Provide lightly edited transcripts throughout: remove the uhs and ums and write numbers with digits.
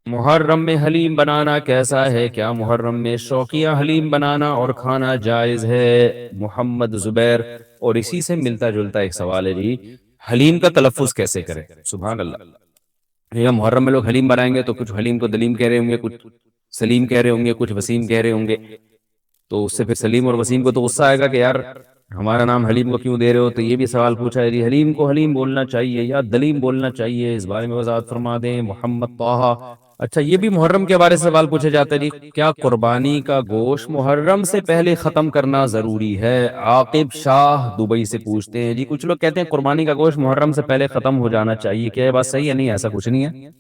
محرم میں حلیم بنانا کیسا ہے؟ کیا محرم میں شوقیہ حلیم بنانا اور کھانا جائز ہے؟ محمد زبیر۔ اور اسی سے ملتا جلتا ایک سوال ہے جی، حلیم کا تلفظ کیسے کریں؟ سبحان اللہ، یہ محرم میں لوگ حلیم بنائیں گے تو کچھ حلیم کو دلیم کہہ رہے ہوں گے، کچھ سلیم کہہ رہے ہوں گے، کچھ وسیم کہہ رہے ہوں گے، تو اس سے پھر سلیم اور وسیم کو تو غصہ آئے گا کہ یار ہمارا نام حلیم کو کیوں دے رہے ہو؟ تو یہ بھی سوال پوچھا ہے جی، حلیم کو حلیم بولنا چاہیے یا دلیم بولنا چاہیے؟ اس بارے میں وضاحت فرما دیں محمد طه۔ اچھا، یہ بھی محرم کے بارے سے سوال پوچھے جاتے ہیں جی، کیا قربانی کا گوشت محرم سے پہلے ختم کرنا ضروری ہے؟ عاقب شاہ دبئی سے پوچھتے ہیں جی، کچھ لوگ کہتے ہیں قربانی کا گوشت محرم سے پہلے ختم ہو جانا چاہیے، کیا یہ بات صحیح ہے؟ نہیں، ایسا کچھ نہیں ہے۔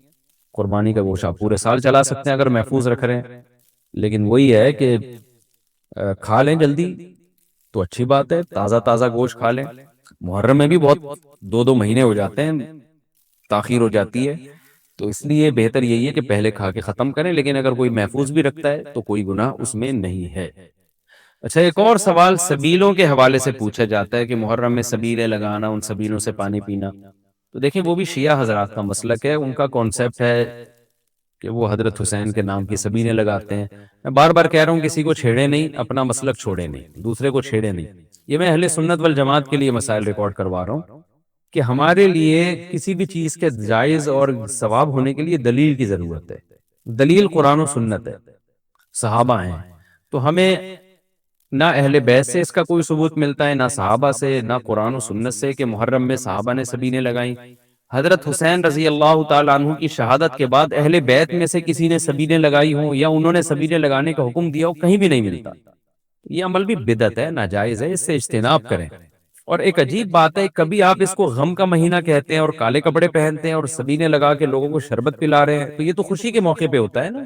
قربانی کا گوشت آپ پورے سال چلا سکتے ہیں اگر محفوظ رکھ رہے ہیں، لیکن وہی ہے کہ کھا لیں جلدی تو اچھی بات ہے، تازہ تازہ گوشت کھا لیں۔ محرم میں بھی بہت 2 مہینے ہو جاتے ہیں، تاخیر ہو جاتی ہے، تو اس لیے بہتر یہی ہے کہ پہلے کھا کے ختم کریں، لیکن اگر کوئی محفوظ بھی رکھتا ہے تو کوئی گناہ اس میں نہیں ہے۔ اچھا، ایک اور سوال سبیلوں کے حوالے سے پوچھا جاتا ہے کہ محرم میں سبیلیں لگانا، ان سبیلوں سے پانی پینا، تو دیکھیں وہ بھی شیعہ حضرات کا مسلک ہے، ان کا کانسیپٹ ہے کہ وہ حضرت حسین کے نام کی سبیلیں لگاتے ہیں۔ میں بار بار کہہ رہا ہوں کسی کو چھیڑے نہیں، اپنا مسلک چھوڑے نہیں، دوسرے کو چھیڑے نہیں۔ یہ میں اہل سنت والجماعت کے لیے مسائل ریکارڈ کروا رہا ہوں کہ ہمارے لیے کسی بھی چیز کے جائز اور ثواب ہونے کے لیے دلیل کی ضرورت ہے۔ دلیل قرآن و سنت ہے، صحابہ ہیں، تو ہمیں نہ اہل بیت سے اس کا کوئی ثبوت ملتا ہے، نہ صحابہ سے، نہ قرآن و سنت سے کہ محرم میں صحابہ نے سبیلیں لگائیں۔ حضرت حسین رضی اللہ تعالیٰ عنہ کی شہادت کے بعد اہل بیت میں سے کسی نے سبیلیں لگائی ہوں یا انہوں نے سبیلیں لگانے کا حکم دیا ہو، کہیں بھی نہیں ملتا۔ یہ عمل بھی بدعت ہے، ناجائز ہے، اس سے اجتناب کریں۔ اور ایک عجیب بات ہے، کبھی آپ اس کو غم کا مہینہ کہتے ہیں اور کالے کپڑے پہنتے ہیں اور سبیلیں لگا کے لوگوں کو شربت پلا رہے ہیں، تو یہ تو خوشی کے موقع پہ ہوتا ہے نا،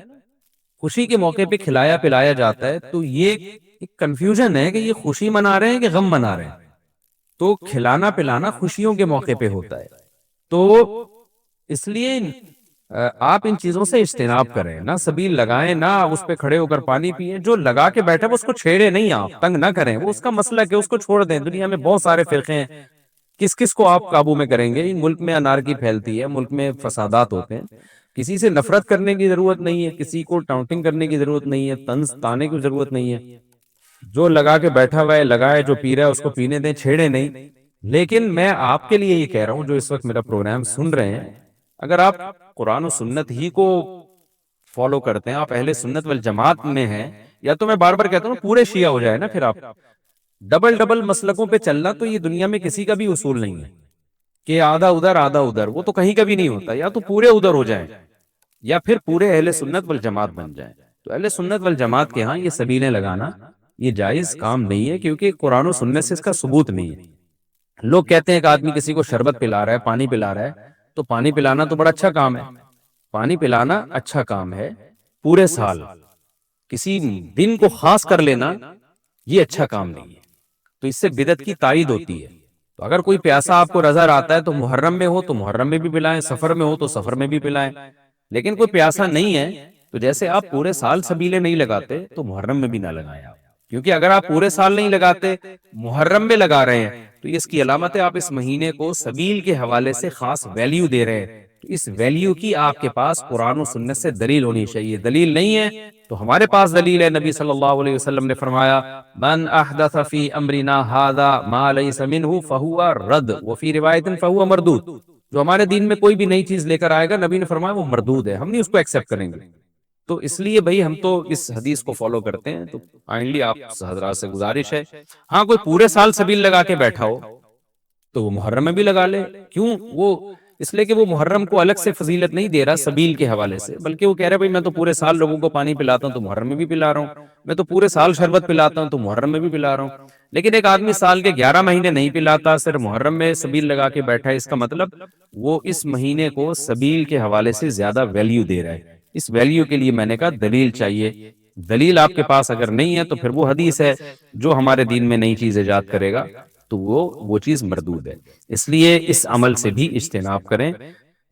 خوشی کے موقع پہ کھلایا پلایا جاتا ہے، تو یہ ایک کنفیوژن ہے کہ یہ خوشی منا رہے ہیں کہ غم منا رہے ہیں۔ تو کھلانا پلانا خوشیوں کے موقع پہ ہوتا ہے، تو اس لیے آپ ان چیزوں سے اجتناب کریں، نہ سبیل لگائیں، نہ اس پہ کھڑے ہو کر پانی پئیں۔ جو لگا کے بیٹھے وہ اس کو چھیڑے نہیں، آپ تنگ نہ کریں، وہ اس کا مسلک ہے، اس کو چھوڑ دیں۔ دنیا میں بہت سارے فرقے ہیں، کس کس کو آپ قابو میں کریں گے؟ ملک میں انارکی پھیلتی ہے، ملک میں فسادات ہوتے ہیں، کسی سے نفرت کرنے کی ضرورت نہیں ہے، کسی کو ٹاؤنٹنگ کرنے کی ضرورت نہیں ہے، طنز تانے کی ضرورت نہیں ہے۔ جو لگا کے بیٹھا ہوا ہے لگائے، جو پی رہا ہے اس کو پینے دیں، چھیڑے نہیں۔ لیکن میں آپ کے لیے یہ کہہ رہا ہوں جو اس وقت میرا پروگرام سن رہے ہیں، اگر آپ قرآن و سنت ہی کو فالو کرتے ہیں، آپ اہل سنت والجماعت میں ہیں، یا تو میں بار بار کہتا ہوں پورے شیعہ ہو جائے نا، پھر آپ ڈبل ڈبل مسلکوں پہ چلنا تو یہ دنیا میں کسی کا بھی اصول نہیں ہے کہ آدھا ادھر آدھا ادھر، وہ تو کہیں کا بھی نہیں ہوتا۔ یا تو پورے ادھر ہو جائیں یا پھر پورے اہل سنت والجماعت بن جائیں۔ تو اہل سنت والجماعت کے ہاں یہ سبیلیں لگانا یہ جائز کام نہیں ہے، کیونکہ قرآن و سنت سے اس کا ثبوت نہیں ہے۔ لوگ کہتے ہیں کہ آدمی کسی کو شربت پلا رہا ہے، پانی پلا رہا ہے، تو پانی پلانا تو بڑا اچھا کام ہے، پانی پلانا اچھا کام ہے، پورے سال کسی دن کو خاص کر لینا یہ اچھا کام نہیں ہے، تو اس سے بدعت کی تائید ہوتی ہے۔ تو اگر کوئی پیاسا آپ کو نظر آتا ہے تو محرم میں ہو تو محرم میں بھی پلائیں، سفر میں ہو تو سفر میں بھی پلائیں، لیکن کوئی پیاسا نہیں ہے تو جیسے آپ پورے سال سبیلیں نہیں لگاتے تو محرم میں بھی نہ لگائیں آپ، کیونکہ اگر آپ پورے سال نہیں لگاتے، محرم میں لگا رہے ہیں، تو اس کی علامت ہے آپ اس مہینے کو سبیل کے حوالے سے خاص ویلیو دے رہے ہیں۔ تو اس ویلیو کی آپ کے پاس قرآن و سنت سے دلیل ہونی چاہیے، دلیل نہیں ہے تو ہمارے پاس دلیل ہے۔ نبی صلی اللہ علیہ وسلم نے فرمایا من احدث فی امرنا ھذا ما لیس منہ فہو رد وفی روایت فہو مردود، جو ہمارے دین میں کوئی بھی نئی چیز لے کر آئے گا، نبی نے فرمایا وہ مردود ہے، ہم نہیں اس کو ایکسیپٹ کریں گے۔ تو اس لیے بھائی ہم تو اس حدیث کو فالو کرتے ہیں، تو کائنڈلی آپ حضرات سے گزارش ہے، ہاں کوئی پورے سال سبیل لگا کے بیٹھا ہو تو وہ محرم میں بھی لگا لے۔ کیوں؟ وہ اس لیے کہ وہ محرم کو الگ سے فضیلت نہیں دے رہا سبیل کے حوالے سے، بلکہ وہ کہہ رہا ہے بھائی میں تو پورے سال لوگوں کو پانی پلاتا ہوں تو محرم میں بھی پلا رہا ہوں، میں تو پورے سال شربت پلاتا ہوں تو محرم میں بھی پلا رہا ہوں۔ لیکن ایک آدمی سال کے 11 مہینے نہیں پلاتا، صرف محرم میں سبیل لگا کے بیٹھا ہے، اس کا مطلب وہ اس مہینے کو سبیل کے حوالے سے زیادہ ویلیو دے رہا ہے۔ اس ویلیو کے لیے میں نے کہا دلیل چاہیے، دلیل آپ کے پاس اگر نہیں ہے تو پھر وہ حدیث ہے جو ہمارے دین میں نئی چیز ایجاد کرے گا تو وہ چیز مردود ہے۔ اس لیے اس عمل سے بھی اجتناب کریں۔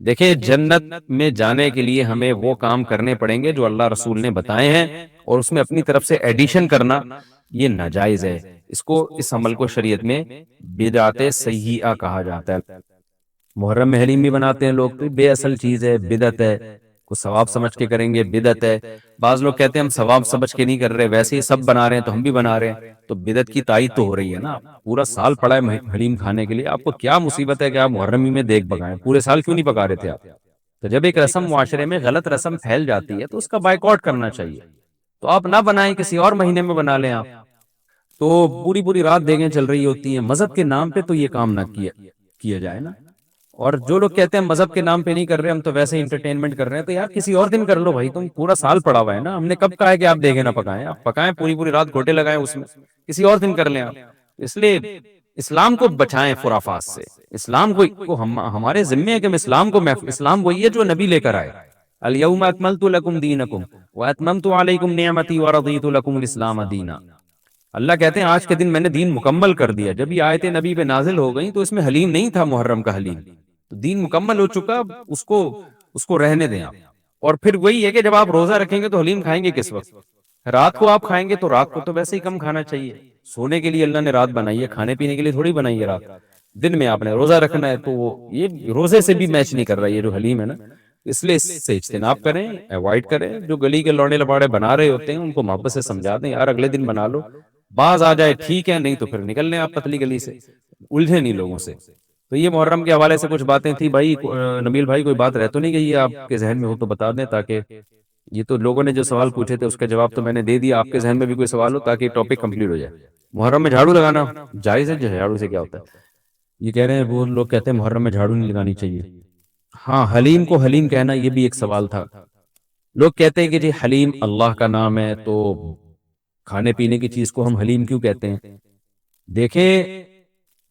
دیکھیں جنت میں جانے کے لیے ہمیں وہ کام کرنے پڑیں گے جو اللہ رسول نے بتائے ہیں، اور اس میں اپنی طرف سے ایڈیشن کرنا یہ ناجائز ہے۔ اس عمل کو شریعت میں بدعت سیئہ کہا جاتا ہے۔ محرم میں حلیم بھی بناتے ہیں لوگ، تو بے اصل چیز ہے، بدعت ہے، کو ثواب سمجھ کے کریں گے بدعت ہے. بعض لوگ کہتے ہیں ہم ثواب سمجھ کے نہیں کر رہے، ویسے ہی سب بنا رہے ہیں تو ہم بھی بنا رہے ہیں. تو بدعت کی تائید تو ہو رہی ہے نا. پورا سال پڑا ہے حلیم کھانے کے لیے، آپ کو کیا مصیبت ہے کہ آپ محرم ہی میں دیکھ پکائیں؟ پورے سال کیوں نہیں پکا رہے تھے آپ؟ تو جب ایک رسم معاشرے میں غلط رسم پھیل جاتی ہے تو اس کا بائیکاٹ کرنا چاہیے. تو آپ نہ بنائیں، کسی اور مہینے میں بنا لیں آپ. تو پوری پوری رات دیگیں چل رہی ہوتی ہیں مذہب کے نام پہ، تو یہ کام نہ کیا جائے نا. اور جو لوگ کہتے ہیں مذہب کے نام پہ نہیں کر رہے، ہم تو ویسے انٹرٹینمنٹ کر رہے ہیں، تو یار کسی اور دن کر لو بھائی. تم پورا سال پڑا ہوا ہے نا، ہم نے کب کہا ہے کہ آپ دیگیں نہ پکائیں؟ آپ پکائیں، پوری پوری رات گھوٹے لگائیں اس میں، کسی اور دن کر لیں آپ. اس لیے اسلام کو بچائیں خرافات سے. اسلام کو ہمارے ذمے ہے کہ ہم اسلام کو اسلام وہی ہے جو نبی لے کر آئے. الیوم اکملت لکم دینکم واتممت علیکم نعمتی ورضیت لکم الاسلام دینا. اللہ کہتے ہیں آج کے دن میں نے دین مکمل کر دیا. جب یہ آیتیں نبی پہ نازل ہو گئیں تو اس میں حلیم نہیں تھا، محرم کا حلیم. تو دین مکمل ہو چکا، اس کو رہنے دیں آپ. اور پھر وہی ہے کہ جب آپ روزہ رکھیں گے تو حلیم کھائیں گے کس وقت؟ رات کو آپ کھائیں گے تو رات کو تو ویسے ہی کم کھانا چاہیے. سونے کے لیے اللہ نے رات بنائی ہے، کھانے پینے کے لیے تھوڑی بنائی ہے رات. دن میں آپ نے روزہ رکھنا ہے، تو وہ یہ روزے سے بھی میچ نہیں کر رہا یہ جو حلیم ہے نا. اس لیے اس سے اجتناب کریں، ایوائڈ کریں. جو گلی کے لوڑے لباڑے بنا رہے ہوتے ہیں ان کو محبت سے سمجھا دیں، یار اگلے دن بنا لو. باز آ جائے ٹھیک ہے، نہیں تو پھر نکل لیں آپ پتلی گلی سے، الجھے نہیں لوگوں سے. تو یہ محرم کے حوالے سے کچھ باتیں تھیں بھائی. نبیل بھائی کوئی بات رہ تو نہیں گئی ہے آپ کے ذہن میں ہو تو بتا دیں، تاکہ یہ تو لوگوں نے جو سوال پوچھے تھے اس کا جواب تو میں نے دے دیا. آپ کے ذہن میں بھی کوئی سوال ہو تاکہ ٹاپک کمپلیٹ ہو جائے. محرم میں جھاڑو لگانا جائز ہے؟ جھاڑو سے کیا ہوتا ہے؟ یہ کہہ رہے ہیں وہ لوگ کہتے ہیں محرم میں جھاڑو نہیں لگانی چاہیے. ہاں، حلیم کو حلیم کہنا یہ بھی ایک سوال تھا. لوگ کہتے ہیں کہ جی حلیم اللہ کا نام ہے تو کھانے پینے کی چیز کو ہم حلیم کیوں کہتے ہیں؟ دیکھیں،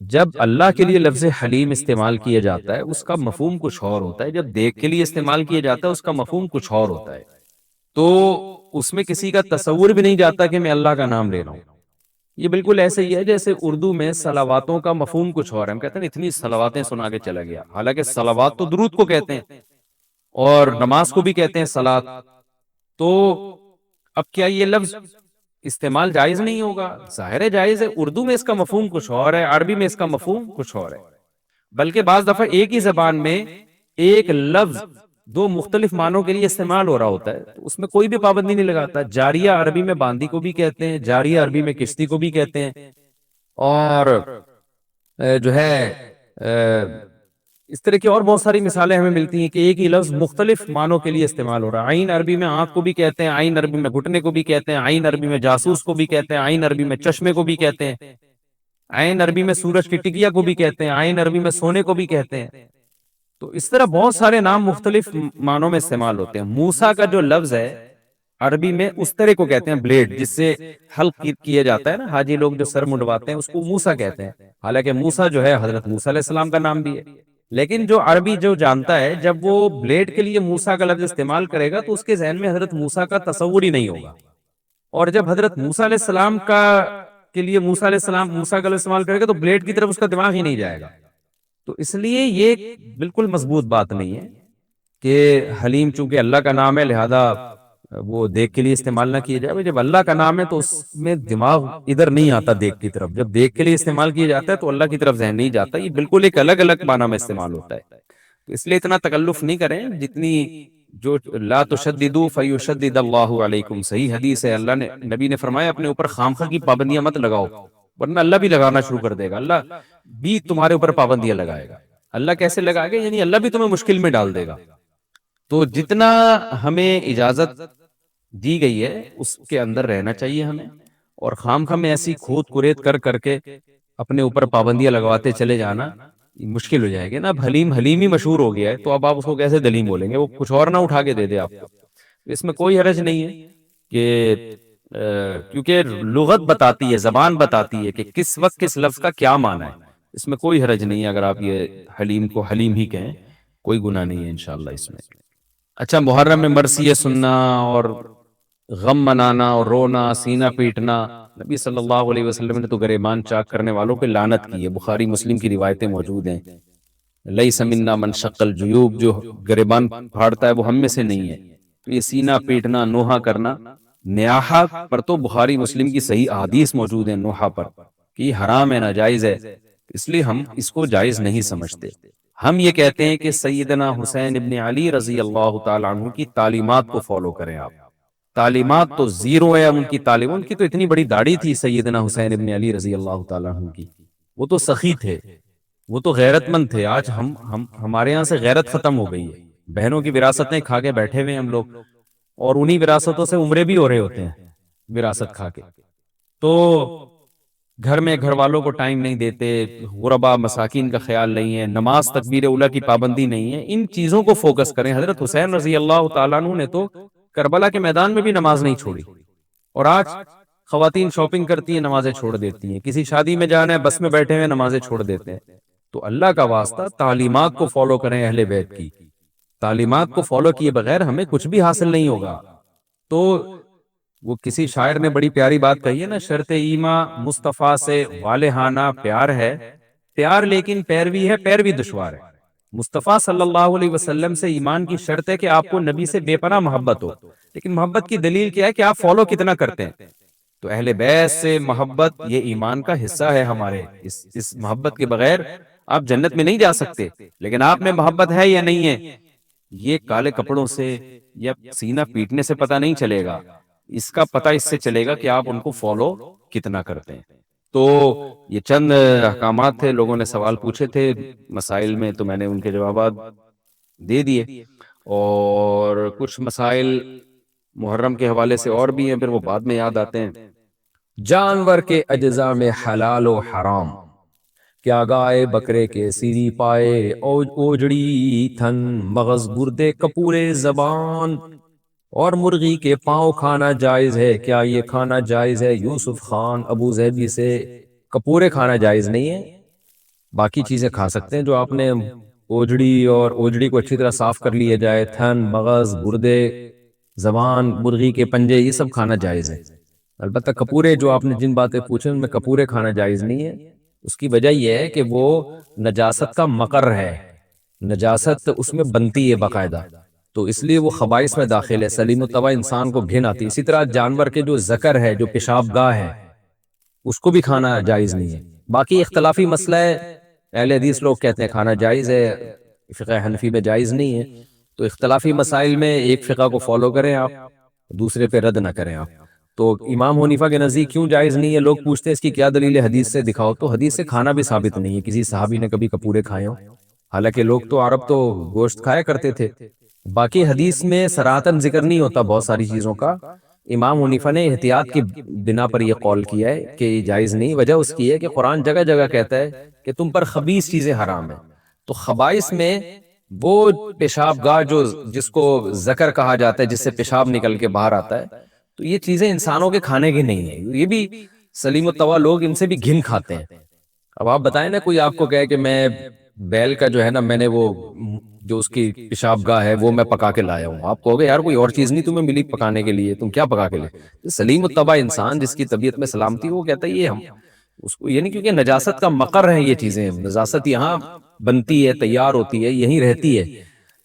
جب اللہ کے لیے لفظ حلیم استعمال کیا جاتا ہے اس کا مفہوم کچھ اور ہوتا ہے. جب دیکھ کے لیے استعمال کیا جاتا ہے اس کا مفہوم کچھ اور ہوتا ہے. تو اس میں کسی کا تصور بھی نہیں جاتا کہ میں اللہ کا نام لے رہا ہوں. یہ بالکل ایسے ہی ہے جیسے اردو میں صلواتوں کا مفہوم کچھ اور ہے. ہم کہتے ہیں اتنی صلواتیں سنا کے چلا گیا، حالانکہ صلوات تو درود کو کہتے ہیں اور نماز کو بھی کہتے ہیں صلات. تو اب کیا یہ لفظ استعمال جائز نہیں ہوگا؟ ظاہر ہے جائز ہے. اردو میں اس کا مفہوم کچھ اور ہے، عربی میں اس کا مفہوم کچھ اور ہے. بلکہ بعض دفعہ ایک ہی زبان میں ایک لفظ دو مختلف معنوں کے لیے استعمال ہو رہا ہوتا ہے، تو اس میں کوئی بھی پابندی نہیں لگاتا. جاریہ عربی میں باندی کو بھی کہتے ہیں، جاریہ عربی میں کشتی کو بھی کہتے ہیں. اور جو ہے اس طرح کی اور بہت ساری مثالیں ہمیں ملتی ہیں کہ ایک ہی لفظ مختلف معنوں کے لیے استعمال ہو رہا ہے. عین عربی میں آنکھ کو بھی کہتے ہیں، عین عربی میں گھٹنے کو بھی کہتے ہیں، عین عربی میں جاسوس کو بھی کہتے ہیں، عین عربی میں چشمے کو بھی کہتے ہیں، عین عربی میں سورج کی ٹکیا کو بھی کہتے ہیں، عین عربی میں سونے کو بھی کہتے ہیں. تو اس طرح بہت سارے نام مختلف معنوں میں استعمال ہوتے ہیں. موسیٰ کا جو لفظ ہے عربی میں اس طرح کو کہتے ہیں بلیڈ، جس سے حلق کیا جاتا ہے نا. حاجی لوگ جو سر منڈواتے ہیں اس کو موسیٰ کہتے ہیں. حالانکہ موسیٰ جو ہے حضرت موسیٰ علیہ السلام کا نام بھی ہے. لیکن جو عربی جو جانتا ہے جب وہ بلیڈ کے لیے موسیٰ کا لفظ استعمال کرے گا تو اس کے ذہن میں حضرت موسیٰ کا تصور ہی نہیں ہوگا. اور جب حضرت موسیٰ علیہ السلام کے لیے موسیٰ علیہ السلام موسیٰ کا لفظ استعمال کرے گا تو بلیڈ کی طرف اس کا دماغ ہی نہیں جائے گا. تو اس لیے یہ بالکل مضبوط بات نہیں ہے کہ حلیم چونکہ اللہ کا نام ہے لہذا وہ دیکھ کے لیے استعمال نہ کیا جائے. جب اللہ کا نام ہے تو اس میں دماغ ادھر نہیں آتا دیکھ کی طرف. جب دیکھ کے لیے استعمال کیا جاتا ہے تو اللہ کی طرف ذہن نہیں جاتا. یہ بالکل ایک الگ الگ معنی میں استعمال ہوتا ہے. تو اس لیے اتنا تکلف نہیں کریں جتنی جو لا تشددوا فیشدد اللہ علیکم. صحیح حدیث ہے، اللہ نے نبی نے فرمایا اپنے اوپر خامخواہ کی پابندیاں مت لگاؤ ورنہ اللہ بھی لگانا شروع کر دے گا. اللہ بھی تمہارے اوپر پابندیاں لگائے گا. اللہ کیسے لگائے گا؟ یعنی اللہ بھی تمہیں مشکل میں ڈال دے گا. تو جتنا ہمیں اجازت دی گئی ہے اس کے اندر رہنا چاہیے ہمیں. اور خامخواہ میں ایسی کھود کرید کر کے اپنے اوپر پابندیاں لگواتے چلے جانا مشکل ہو جائے گی نا. اب حلیم ہی مشہور ہو گیا ہے تو اب آپ اس کو کیسے دلیم بولیں گے؟ وہ کچھ اور نہ اٹھا کے دے دے آپ کو. اس میں کوئی حرج نہیں ہے کہ کیونکہ لغت بتاتی ہے، زبان بتاتی ہے کہ کس وقت کس لفظ کا کیا معنی ہے. اس میں کوئی حرج نہیں ہے اگر آپ یہ حلیم کو حلیم ہی کہیں، کوئی گناہ نہیں ہے انشاءاللہ اس میں. اچھا، محرم میں مرثیہ سننا اور غم منانا اور رونا، سینہ پیٹنا، نبی صلی اللہ علیہ وسلم نے تو گریبان چاک کرنے والوں پہ لعنت کی ہے. بخاری مسلم کی روایتیں موجود ہیں. لیس منا من شق الجیوب، جو گریبان پھاڑتا ہے وہ ہم میں سے نہیں ہے. تو یہ سینہ پیٹنا، نوحہ کرنا، نیاحہ پر تو بخاری مسلم کی صحیح احادیث موجود ہیں نوحہ پر کہ یہ حرام ہے، ناجائز ہے. اس لیے ہم اس کو جائز نہیں سمجھتے. ہم یہ کہتے ہیں کہ سیدنا حسین ابن علی رضی اللہ تعالیٰ عنہ کی تعلیمات کو فالو کریں آپ. تعلیمات تو زیرو ہے ان کی تعلیم. ان کی تو اتنی بڑی داڑھی تھی سیدنا حسین ابن علی رضی اللہ تعالیٰ عنہ کی. وہ تو سخی تھے, وہ تو غیرت مند تھے. آج ہمارے یہاں سے غیرت ختم ہو گئی ہے. بہنوں کی وراثتیں کھا کے بیٹھے ہوئے ہیں ہم لوگ, اور انہی وراثتوں سے عمرے بھی ہو رہے ہوتے ہیں وراثت کھا کے. تو گھر میں گھر والوں کو ٹائم نہیں دیتے, غربا مساکین کا خیال نہیں ہے, نماز تکبیر اولیٰ کی پابندی نہیں ہے. ان چیزوں کو فوکس کریں. حضرت حسین رضی اللہ تعالیٰ عنہ نے تو کربلا کے میدان میں بھی نماز نہیں چھوڑی, اور آج خواتین شاپنگ کرتی ہیں نمازیں چھوڑ دیتی ہیں, کسی شادی میں جانا ہے بس میں بیٹھے ہوئے نمازیں چھوڑ دیتے ہیں. تو اللہ کا واسطہ تعلیمات کو فالو کریں اہل بیت کی. تعلیمات کو فالو کیے بغیر ہمیں کچھ بھی حاصل نہیں ہوگا. تو وہ کسی شاعر نے بڑی پیاری بات کہی ہے نا, شرط ایماں مصطفیٰ سے والہانہ پیار ہے, پیار لیکن پیروی ہے, پیروی دشوار ہے. مصطفیٰ صلی اللہ علیہ وسلم سے ایمان کی شرط ہے کہ آپ کو نبی سے بے پناہ محبت ہو, لیکن محبت کی دلیل کیا ہے کہ آپ فالو کتنا کرتے ہیں. تو اہل بیت سے محبت یہ ایمان کا حصہ ہے ہمارے. اس محبت کے بغیر آپ جنت میں نہیں جا سکتے. لیکن آپ میں محبت ہے یا نہیں ہے, یہ کالے کپڑوں سے یا سینہ پیٹنے سے پتہ نہیں چلے گا. اس کا پتہ اس سے چلے گا کہ آپ ان کو فالو کتنا کرتے ہیں. تو یہ چند احکامات تھے. لوگوں نے سوال پوچھے تھے مسائل میں, تو میں نے ان کے جوابات دے دیے. اور کچھ مسائل محرم کے حوالے سے اور بھی ہیں, پھر وہ بعد میں یاد آتے ہیں. جانور کے اجزاء میں حلال و حرام, کیا گائے بکرے کے سیری پائے, اوجڑی تھن مغز گردے کپورے زبان, اور مرغی کے پاؤں کھانا جائز ہے, کیا یہ کھانا جائز ہے؟ یوسف خان ابو ظہبی سے کپورے کھانا جائز نہیں ہے, باقی چیزیں کھا سکتے ہیں جو آپ نے اوجڑی, اور اوجڑی کو اچھی طرح صاف کر لیا جائے, تھن مغز گردے زبان مرغی کے پنجے, یہ سب کھانا جائز ہے. البتہ کپورے جو آپ نے جن باتیں پوچھیں ان میں کپورے کھانا جائز نہیں ہے. اس کی وجہ یہ ہے کہ وہ نجاست کا مقر ہے, نجاست اس میں بنتی ہے باقاعدہ, تو اس لیے وہ خبائث میں داخل ہے. سلیم الطبع انسان کو گھن آتی ہے. اسی طرح جانور کے جو ذکر ہے, جو پیشاب گاہ ہے, اس کو بھی کھانا جائز نہیں ہے. باقی اختلافی مسئلہ ہے, اہل حدیث لوگ کہتے ہیں کھانا جائز ہے, فقہ حنفی میں جائز نہیں ہے. تو اختلافی مسائل میں ایک فقہ کو فالو کریں آپ, دوسرے پہ رد نہ کریں آپ. تو امام حنیفہ کے نزدیک کیوں جائز نہیں ہے؟ لوگ پوچھتے ہیں اس کی کیا دلیل ہے, حدیث سے دکھاؤ. تو حدیث سے کھانا بھی ثابت نہیں ہے کسی صحابی نے کبھی کپورے کھائے ہوں, حالانکہ لوگ تو عرب تو گوشت کھایا کرتے تھے. باقی حدیث میں صراحتاً ذکر نہیں ہوتا بہت ساری چیزوں کا. امام حنیفہ نے احتیاط کی بنا پر یہ قول کیا ہے کہ یہ جائز نہیں. وجہ اس کی ہے کہ قرآن جگہ جگہ کہتا ہے کہ تم پر خبیث چیزیں حرام ہیں. تو خبائث میں وہ پیشاب گاہ جو جس کو ذکر کہا جاتا ہے, جس سے پیشاب نکل کے باہر آتا ہے, تو یہ چیزیں انسانوں کے کھانے کی نہیں ہیں. یہ بھی سلیم الطبع لوگ ان سے بھی گھن کھاتے ہیں. اب آپ بتائیں نا, کوئی آپ کو کہے کہ میں بیل کا جو ہے نا, میں نے وہ جو اس کی پیشاب گاہ ہے وہ میں پکا کے لایا ہوں, آپ کہو گے یار کوئی اور چیز نہیں تمہیں ملی پکانے کے لیے, تم کیا پکا کے لے؟ سلیم الطبع انسان جس کی طبیعت میں سلامتی ہو, وہ کہتا ہے یہ ہم اس کو, یعنی کیونکہ نجاست کا مقر ہے یہ چیزیں, نجاست یہاں بنتی ہے, تیار ہوتی ہے, یہیں رہتی ہے.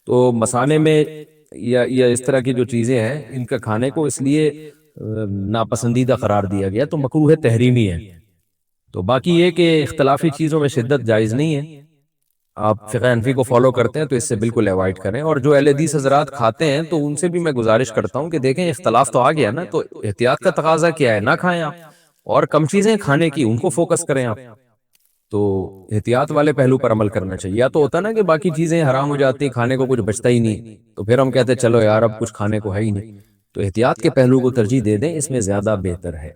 تو مسانے میں یا اس طرح کی جو چیزیں ہیں ان کا کھانے کو اس لیے ناپسندیدہ قرار دیا گیا, تو مکروہ تحریمی ہے. تو باقی یہ کہ اختلافی چیزوں میں شدت جائز نہیں ہے. آپ فقہ حنفی کو فالو کرتے ہیں تو اس سے بالکل ایوائڈ کریں. اور جو اہل حدیث حضرات کھاتے ہیں تو ان سے بھی میں گزارش کرتا ہوں کہ دیکھیں اختلاف تو آ گیا نا, تو احتیاط کا تقاضا کیا ہے, نہ کھائیں آپ, اور کم چیزیں کھانے کی ان کو فوکس کریں آپ. تو احتیاط والے پہلو پر عمل کرنا چاہیے. یا تو ہوتا نا کہ باقی چیزیں حرام ہو جاتی, کھانے کو کچھ بچتا ہی نہیں, تو پھر ہم کہتے ہیں چلو یار اب کچھ کھانے کو ہے ہی نہیں. تو احتیاط کے پہلو کو ترجیح دے دیں, اس میں زیادہ بہتر ہے.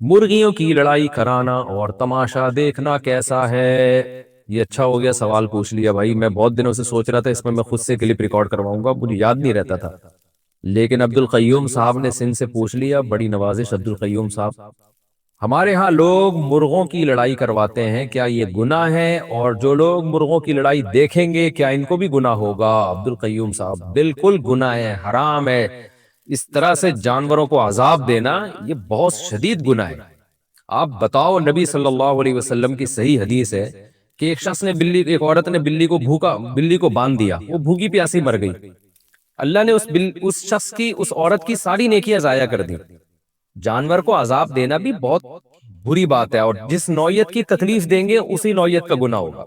مرغیوں کی لڑائی کرانا اور تماشا دیکھنا کیسا ہے؟ یہ اچھا ہو گیا سوال پوچھ لیا بھائی. میں بہت دنوں سے سوچ رہا تھا اس میں خود سے کلپ ریکارڈ کرواؤں گا, مجھے یاد نہیں رہتا تھا, لیکن عبد القیوم صاحب نے سندھ سے پوچھ لیا. بڑی نوازش عبد القیوم صاحب. ہمارے ہاں لوگ مرغوں کی لڑائی کرواتے ہیں, کیا یہ گناہ ہے؟ اور جو لوگ مرغوں کی لڑائی دیکھیں گے کیا ان کو بھی گناہ ہوگا؟ عبد القیوم صاحب, بالکل گناہ ہے, حرام ہے. اس طرح سے جانوروں کو عذاب دینا یہ بہت شدید گناہ ہے. آپ بتاؤ, نبی صلی اللہ علیہ وسلم کی صحیح حدیث ہے کہ ایک شخص نے ایک عورت نے بلی کو باندھ دیا, وہ بھوکی پیاسی مر گئی. اللہ نے اس شخص کی, اس عورت کی ساری نیکیاں ضائع کر دی. جانور کو عذاب دینا بھی بہت بری بات ہے, اور جس نوعیت کی تکلیف دیں گے اسی نوعیت کا گناہ ہوگا.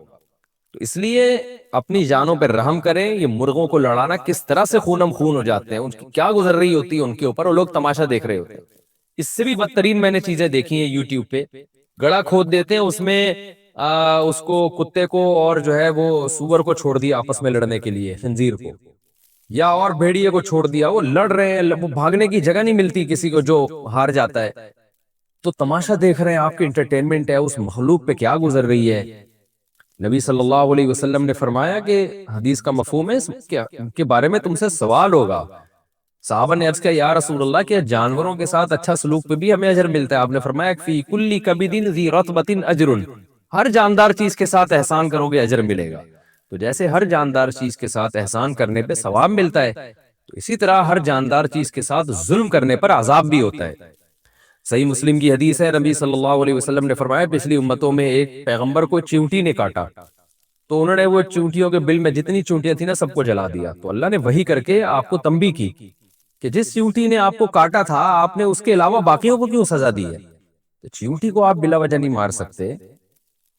تو اس لیے اپنی جانوں پہ رحم کریں. یہ مرغوں کو لڑانا کس طرح سے خونم خون ہو جاتے ہیں, ان کی کیا گزر رہی ہوتی ہے ان کے اوپر, اور لوگ تماشا دیکھ رہے ہوتے ہیں. اس سے بھی بدترین میں نے چیزیں دیکھی ہیں یوٹیوب پہ. گڑا کھود دیتے ہیں, اس میں اس کو کتے کو اور جو ہے وہ سور کو چھوڑ دیا آپس میں لڑنے کے لیے, خنزیر کو یا اور بھیڑیے کو چھوڑ دیا, وہ لڑ رہے ہیں, وہ بھاگنے کی جگہ نہیں ملتی کسی کو جو ہار جاتا ہے. تو تماشا دیکھ رہے ہیں, آپ کی انٹرٹینمنٹ ہے, اس مخلوق پہ کیا گزر رہی ہے. نبی صلی اللہ علیہ وسلم نے فرمایا کہ حدیث کا مفہوم ہے ان کے بارے میں تم سے سوال ہوگا. صحابہ نے عرض کیا یا رسول اللہ کہ جانوروں کے ساتھ اچھا سلوک پہ بھی ہمیں اجر ملتا ہے. آپ نے فرمایا فی کل کبد ذی رطبۃ اجر, ہر جاندار چیز کے ساتھ احسان کرو گے اجر ملے گا. تو جیسے ہر جاندار چیز کے ساتھ احسان کرنے پہ ثواب ملتا ہے, تو اسی طرح ہر جاندار چیز کے ساتھ ظلم کرنے پر عذاب بھی ہوتا ہے. صحیح مسلم کی حدیث ہے, نبی صلی اللہ علیہ وسلم نے فرمایا پچھلی امتوں میں ایک پیغمبر کو چیونٹی نے کاٹا, تو انہوں نے وہ چونٹیوں کے بل میں جتنی چونٹیاں تھیں نا سب کو جلا دیا. تو اللہ نے وحی کر کے آپ کو تنبیہ کی کہ جس چیونٹی نے آپ کو کاٹا تھا آپ نے اس کے علاوہ باقیوں کو کیوں سزا دی ہے. تو چیونٹی کو آپ بلا وجہ نہیں مار سکتے,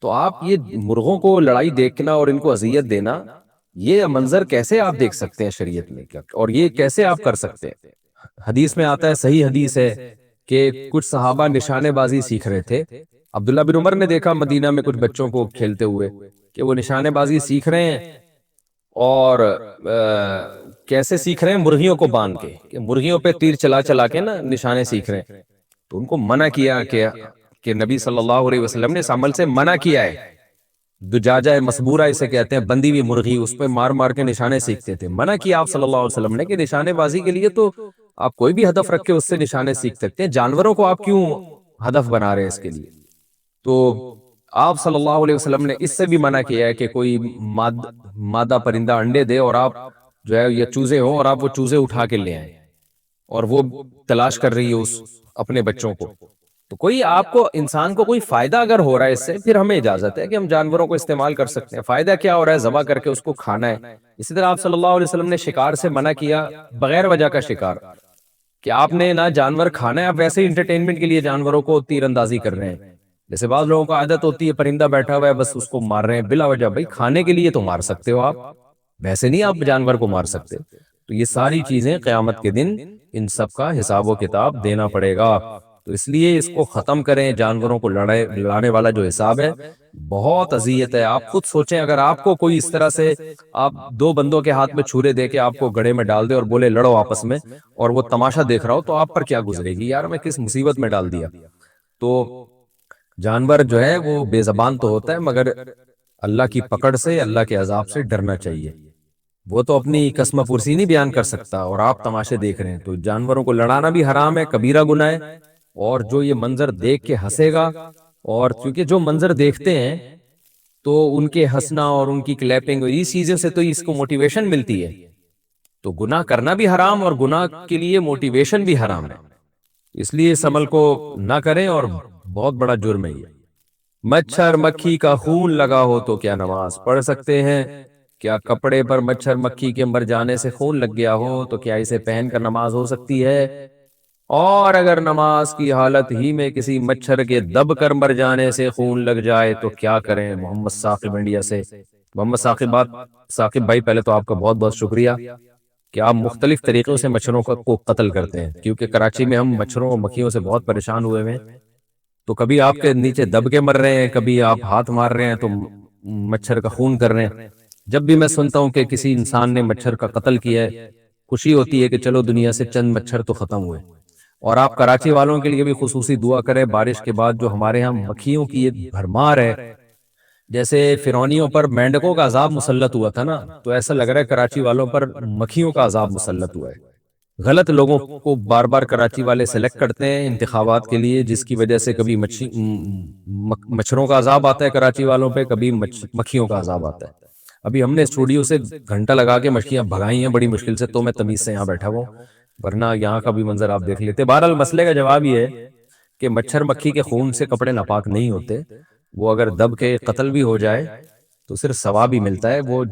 تو آپ یہ مرغوں کو لڑائی دیکھنا اور ان کو اذیت دینا, یہ منظر کیسے آپ دیکھ سکتے ہیں شریعت میں, اور یہ کیسے آپ کر سکتے ہیں. حدیث میں آتا ہے, صحیح حدیث ہے کہ کچھ صحابہ نشانے بازی سیکھ رہے تھے. عبداللہ بن عمر نے دیکھا مدینہ میں کچھ بچوں کو کھیلتے ہوئے کہ وہ نشانے بازی سیکھ رہے ہیں, اور کیسے سیکھ رہے ہیں, مرغیوں کو باندھ کے, کہ مرغیوں پہ تیر چلا چلا کے نا نشانے سیکھ رہے ہیں. تو ان کو منع کیا کہ نبی صلی اللہ علیہ وسلم نے اس عمل سے منع کیا ہے. دجاجہ مسبورہ اسے کہتے ہیں, بندی ہوئی مرغی, اس پہ مار مار کے نشانے سیکھتے تھے. منع کیا آپ صلی اللہ علیہ وسلم نے کہ نشانے بازی کے لیے تو آپ کوئی بھی ہدف رکھ کے اس سے نشانے سیکھ سکتے ہیں, جانوروں کو آپ کیوں ہدف بنا رہے ہیں اس کے لیے. تو آپ صلی اللہ علیہ وسلم نے اس سے بھی منع کیا ہے کہ کوئی مادہ پرندہ انڈے دے اور آپ جو ہے یہ چوزے ہوں اور آپ وہ چوزے اٹھا کے لے آئیں, اور وہ تلاش کر رہی ہے اس اپنے بچوں کو. تو کوئی آپ کو انسان کو کوئی فائدہ اگر ہو رہا ہے اس سے, پھر ہمیں اجازت ہے کہ ہم جانوروں کو استعمال کر سکتے ہیں. فائدہ کیا ہو رہا ہے, ذبح کر کے اس کو کھانا ہے. اسی طرح آپ صلی اللہ علیہ وسلم نے شکار سے منع کیا, بغیر وجہ کا شکار, کہ آپ نے نہ جانور کھانا ہے, آپ ویسے ہی انٹرٹینمنٹ کے لیے جانوروں کو تیر اندازی کر رہے ہیں. جیسے بعض لوگوں کو عادت ہوتی ہے پرندہ بیٹھا ہوا ہے بس اس کو مار رہے ہیں بلا وجہ. بھائی کھانے کے لیے تو مار سکتے ہو آپ, ویسے نہیں آپ جانور کو مار سکتے. تو یہ ساری چیزیں قیامت کے دن ان سب کا حساب و کتاب دینا پڑے گا. تو اس لیے اس کو ختم کریں. جانوروں کو لڑانے والا جو حساب ہے بہت اذیت ہے. آپ خود سوچیں, اگر آپ کو کوئی اس طرح سے آپ دو بندوں کے ہاتھ میں چھرے دے کے آپ کو گڑھے میں ڈال دے اور بولے لڑو آپس میں, اور وہ تماشا دیکھ رہا ہو, تو آپ پر کیا گزرے گی, یار میں کس مصیبت میں ڈال دیا. تو جانور جو ہے وہ بے زبان تو ہوتا ہے, مگر اللہ کی پکڑ سے, اللہ کے عذاب سے ڈرنا چاہیے. وہ تو اپنی قسم پرسی نہیں بیان کر سکتا, اور آپ تماشے دیکھ رہے ہیں. تو جانوروں کو لڑانا بھی حرام ہے, کبیرہ گناہ ہے. اور جو یہ منظر دیکھ کے ہنسے گا, اور کیونکہ جو منظر دیکھتے ہیں تو ان کے ہنسنا اور ان کی کلیپنگ, اس چیزوں سے تو اس کو موٹیویشن ملتی ہے. تو گناہ کرنا بھی حرام اور گناہ کے لیے موٹیویشن بھی حرام ہے. اس لیے اس عمل کو نہ کریں, اور بہت بڑا جرم ہے یہ. مچھر مکھی کا خون لگا ہو تو کیا نماز پڑھ سکتے ہیں؟ کیا کپڑے پر مچھر مکھی کے مر جانے سے خون لگ گیا ہو تو کیا اسے پہن کر نماز ہو سکتی ہے؟ اور اگر نماز کی حالت ہی میں کسی مچھر کے دب کر مر جانے سے خون لگ جائے تو کیا کریں؟ محمد ثاقب انڈیا سے. محمد ثاقب بھائی, پہلے تو آپ کا بہت بہت شکریہ کہ آپ مختلف طریقوں سے مچھروں کو قتل کرتے ہیں, کیونکہ کراچی میں ہم مچھروں اور مکھیوں سے بہت پریشان ہوئے ہیں. تو کبھی آپ کے نیچے دب کے مر رہے ہیں, کبھی آپ ہاتھ مار رہے ہیں تو مچھر کا خون کر رہے ہیں. جب بھی میں سنتا ہوں کہ کسی انسان نے مچھر کا قتل کیا ہے, خوشی ہوتی ہے کہ چلو دنیا سے چند مچھر تو ختم ہوئے. اور آپ کراچی والوں کے لیے بھی خصوصی دعا کریں. بارش کے بعد جو ہمارے ہاں مکھیوں کی ایک بھرمار ہے, جیسے فرعونیوں پر مینڈکوں کا عذاب مسلط ہوا تھا نا, تو ایسا لگ رہا ہے کراچی والوں پر مکھیوں کا عذاب مسلط ہوا ہے. غلط لوگوں کو بار بار کراچی والے سلیکٹ کرتے ہیں انتخابات کے لیے, جس کی وجہ سے کبھی مچھروں کا عذاب آتا ہے کراچی والوں پہ, کبھی مکھیوں کا عذاب آتا ہے. ابھی ہم نے اسٹوڈیو سے گھنٹہ لگا کے مکھیاں بھگائی ہیں بڑی مشکل سے, تو میں تمیز سے یہاں بیٹھا ہوں, ورنہ یہاں کا بھی منظر آپ دیکھ لیتے. بہرحال مسئلے کا جواب یہ ہے کہ مچھر مکھی کے خون سے کپڑے ناپاک نہیں ہوتے. وہ اگر دب کے قتل بھی ہو جائے تو صرف ثواب ہی ملتا ہے, وہ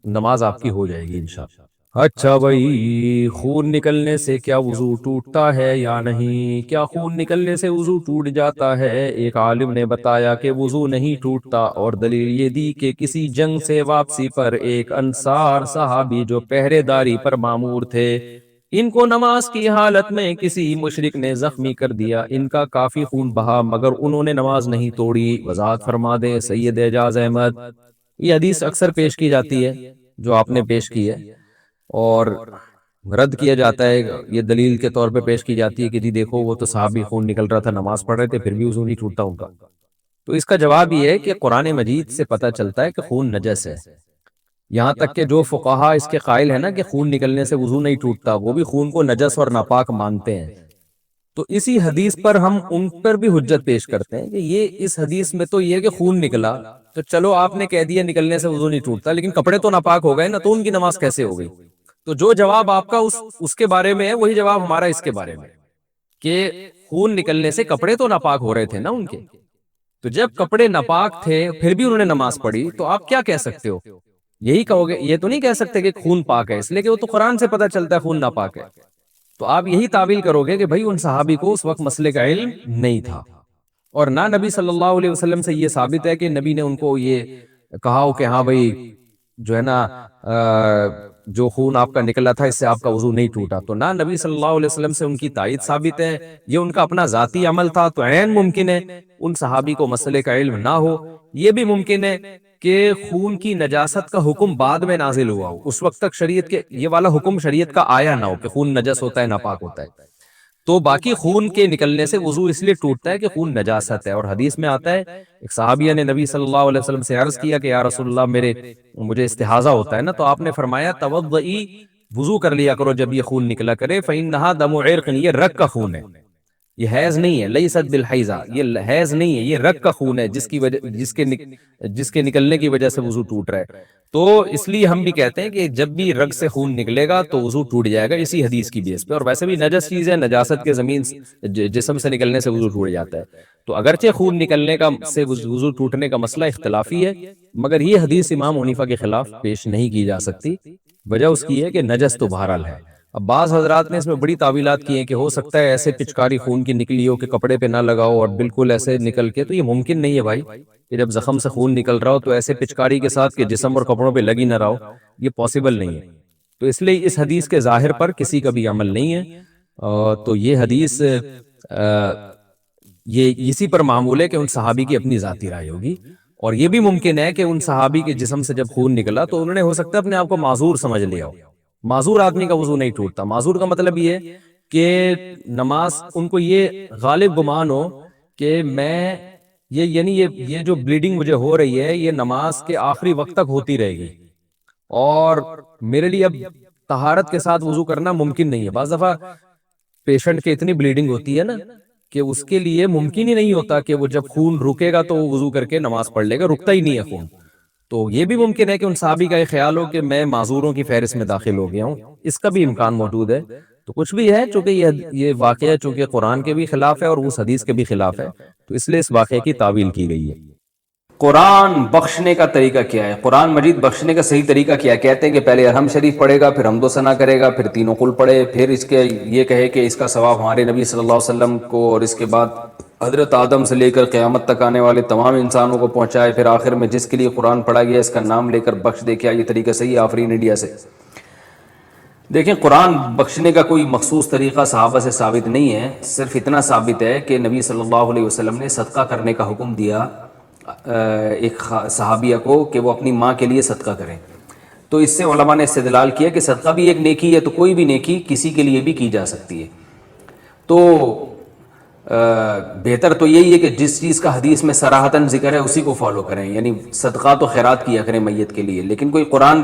نماز آپ کی ہو جائے گی انشاءاللہ. اچھا بھائی، خون نکلنے سے کیا وضو ٹوٹتا ہے یا نہیں؟ کیا خون نکلنے سے وضو ٹوٹ جاتا ہے؟ ایک عالم نے بتایا کہ وضو نہیں ٹوٹتا، اور دلیل یہ دی کہ کسی جنگ سے واپسی پر ایک انصار صحابی جو پہرے داری پر مامور تھے، ان کو نماز کی حالت میں کسی مشرک نے زخمی کر دیا۔ ان کا کافی خون بہا مگر انہوں نے نماز نہیں توڑی۔ وضاحت فرما دیں سید اعجاز احمد، یہ حدیث اکثر پیش کی جاتی ہے جو آپ نے پیش کی ہے، اور رد کیا جاتا ہے، یہ دلیل کے طور پہ پیش کی جاتی ہے کہ جی دیکھو وہ تو صحابی خون نکل رہا تھا، نماز پڑھ رہے تھے، پھر بھی وضو نہیں ٹوٹتا ان کا۔ تو اس کا جواب یہ ہے کہ قرآن مجید سے پتہ چلتا ہے کہ خون نجس ہے۔ یہاں تک کہ جو فقہا اس کے قائل ہیں نا کہ خون نکلنے سے وضو نہیں ٹوٹتا، وہ بھی خون کو نجس اور ناپاک مانتے ہیں۔ تو اسی حدیث پر ہم ان پر بھی حجت پیش کرتے ہیں کہ یہ اس حدیث میں تو یہ ہے کہ خون نکلا، تو چلو آپ نے کہہ دیا نکلنے سے وضو نہیں ٹوٹتا، لیکن کپڑے تو ناپاک ہو گئے نا، تو ان کی نماز کیسے ہو گئی؟ تو جو جواب آپ کا اس کے بارے میں ہے، وہی جواب ہمارا اس کے بارے میں، کہ خون نکلنے سے کپڑے تو ناپاک ہو رہے تھے نا ان کے۔ تو جب کپڑے ناپاک تھے پھر بھی انہوں نے نماز پڑھی، تو آپ کیا کہہ سکتے ہو؟ یہی کہو گے، یہ تو نہیں کہہ سکتے کہ خون پاک ہے، اس لیے کہ وہ تو قرآن سے پتہ چلتا ہے خون ناپاک ہے۔ تو آپ یہی تعویل کرو گے کہ بھائی ان صحابی کو اس وقت مسئلے کا علم نہیں تھا، اور نہ نبی صلی اللہ علیہ وسلم سے یہ ثابت ہے کہ نبی نے ان کو یہ کہا ہو کہ ہاں بھائی جو ہے نا جو خون آپ کا نکلا تھا اس سے آپ کا وضو نہیں ٹوٹا، تو نہ نبی صلی اللہ علیہ وسلم سے ان کی تائید ثابت ہے، یہ ان کا اپنا ذاتی عمل تھا۔ تو عین ممکن ہے ان صحابی کو مسئلے کا علم نہ ہو، یہ بھی ممکن ہے کہ خون کی نجاست کا حکم بعد میں نازل ہوا ہو، اس وقت تک شریعت کے یہ والا حکم شریعت کا آیا نہ ہو کہ خون نجس ہوتا ہے ناپاک ہوتا ہے۔ تو باقی خون کے نکلنے سے وضو اس لیے ٹوٹتا ہے کہ خون نجاست ہے، اور حدیث میں آتا ہے ایک صحابیہ نے نبی صلی اللہ علیہ وسلم سے عرض کیا کہ یا رسول اللہ مجھے استحاضہ ہوتا ہے نا، تو آپ نے فرمایا توضئی، وضو کر لیا کرو جب یہ خون نکلا کرے، فإنها دم عرق، یہ رگ کا خون ہے، یہ حیض نہیں ہے، لیست بالحیضہ، یہ حیض نہیں ہے، یہ رگ کا خون ہے جس کے نکلنے کی وجہ سے وضو ٹوٹ رہا ہے۔ تو اس لیے ہم بھی کہتے ہیں کہ جب بھی رگ سے خون نکلے گا تو وضو ٹوٹ جائے گا اسی حدیث کی بیس پہ، اور ویسے بھی نجس چیز ہے، نجاست کے زمین جسم سے نکلنے سے وضو ٹوٹ جاتا ہے۔ تو اگرچہ خون نکلنے کا سے وضو ٹوٹنے کا مسئلہ اختلافی ہے، مگر یہ حدیث امام حنیفہ کے خلاف پیش نہیں کی جا سکتی، وجہ اس کی ہے کہ نجس تو بہرحال ہے۔ اب بعض حضرات نے اس میں بڑی تعویلات کی ہیں کہ ہو سکتا ہے ایسے پچکاری خون کی نکلی ہو کہ کپڑے پہ نہ لگاؤ اور بالکل ایسے نکل کے، تو یہ ممکن نہیں ہے بھائی کہ جب زخم سے خون نکل رہا ہو تو ایسے پچکاری کے ساتھ کہ جسم اور کپڑوں پہ لگی نہ رہا ہو، یہ پاسبل نہیں ہے۔ تو اس لیے اس حدیث کے ظاہر پر کسی کا بھی عمل نہیں ہے، تو یہ حدیث یہ اسی پر معمول ہے کہ ان صحابی کی اپنی ذاتی رائے ہوگی، اور یہ بھی ممکن ہے کہ ان صحابی کے جسم سے جب خون نکلا تو انہوں نے ہو سکتا ہے اپنے آپ کو معذور سمجھ لیا ہو۔ معذور آدمی کا وضو نہیں ٹوٹتا، معذور کا مطلب یہ کہ نماز ان کو یہ غالب گمان ہو کہ میں یہ جو بلیڈنگ مجھے ہو رہی ہے یہ نماز کے آخری وقت تک ہوتی رہے گی، اور میرے لیے اب طہارت کے ساتھ وضو کرنا ممکن نہیں ہے۔ بعض دفعہ پیشنٹ کے اتنی بلیڈنگ ہوتی ہے نا کہ اس کے لیے ممکن ہی نہیں ہوتا کہ وہ جب خون رکے گا تو وہ وضو کر کے نماز پڑھ لے گا، رکتا ہی نہیں ہے خون۔ تو یہ بھی ممکن ہے کہ ان صحابی کا یہ خیال ہو کہ میں معذوروں کی فہرست میں داخل ہو گیا ہوں، اس کا بھی امکان موجود ہے۔ تو کچھ بھی ہے، چونکہ یہ واقعہ چونکہ قرآن کے بھی خلاف ہے اور اس حدیث کے بھی خلاف ہے، تو اس لیے اس واقعے کی تعویل کی گئی ہے۔ قرآن بخشنے کا طریقہ کیا ہے؟ قرآن مجید بخشنے کا صحیح طریقہ کیا ہے؟ کہتے ہیں کہ پہلے الحمد شریف پڑھے گا، پھر حمد و ثنا کرے گا، پھر تینوں قل پڑھے، پھر اس کے یہ کہے کہ اس کا ثواب ہمارے نبی صلی اللہ علیہ وسلم کو اور اس کے بعد حضرت آدم سے لے کر قیامت تک آنے والے تمام انسانوں کو پہنچائے، پھر آخر میں جس کے لیے قرآن پڑھا گیا اس کا نام لے کر بخش دے۔ کیا یہ طریقہ صحیح ہے؟ آفرین انڈیا سے۔ دیکھیں، قرآن بخشنے کا کوئی مخصوص طریقہ صحابہ سے ثابت نہیں ہے، صرف اتنا ثابت ہے کہ نبی صلی اللہ علیہ وسلم نے صدقہ کرنے کا حکم دیا ایک صحابیہ کو کہ وہ اپنی ماں کے لیے صدقہ کریں۔ تو اس سے علماء نے استدلال کیا کہ صدقہ بھی ایک نیکی ہے، تو کوئی بھی نیکی کسی کے لیے بھی کی جا سکتی ہے۔ تو بہتر تو یہی ہے کہ جس چیز کا حدیث میں صراحتاً ذکر ہے اسی کو فالو کریں، یعنی صدقات و خیرات کیا کریں میت کے لیے، لیکن کوئی قرآن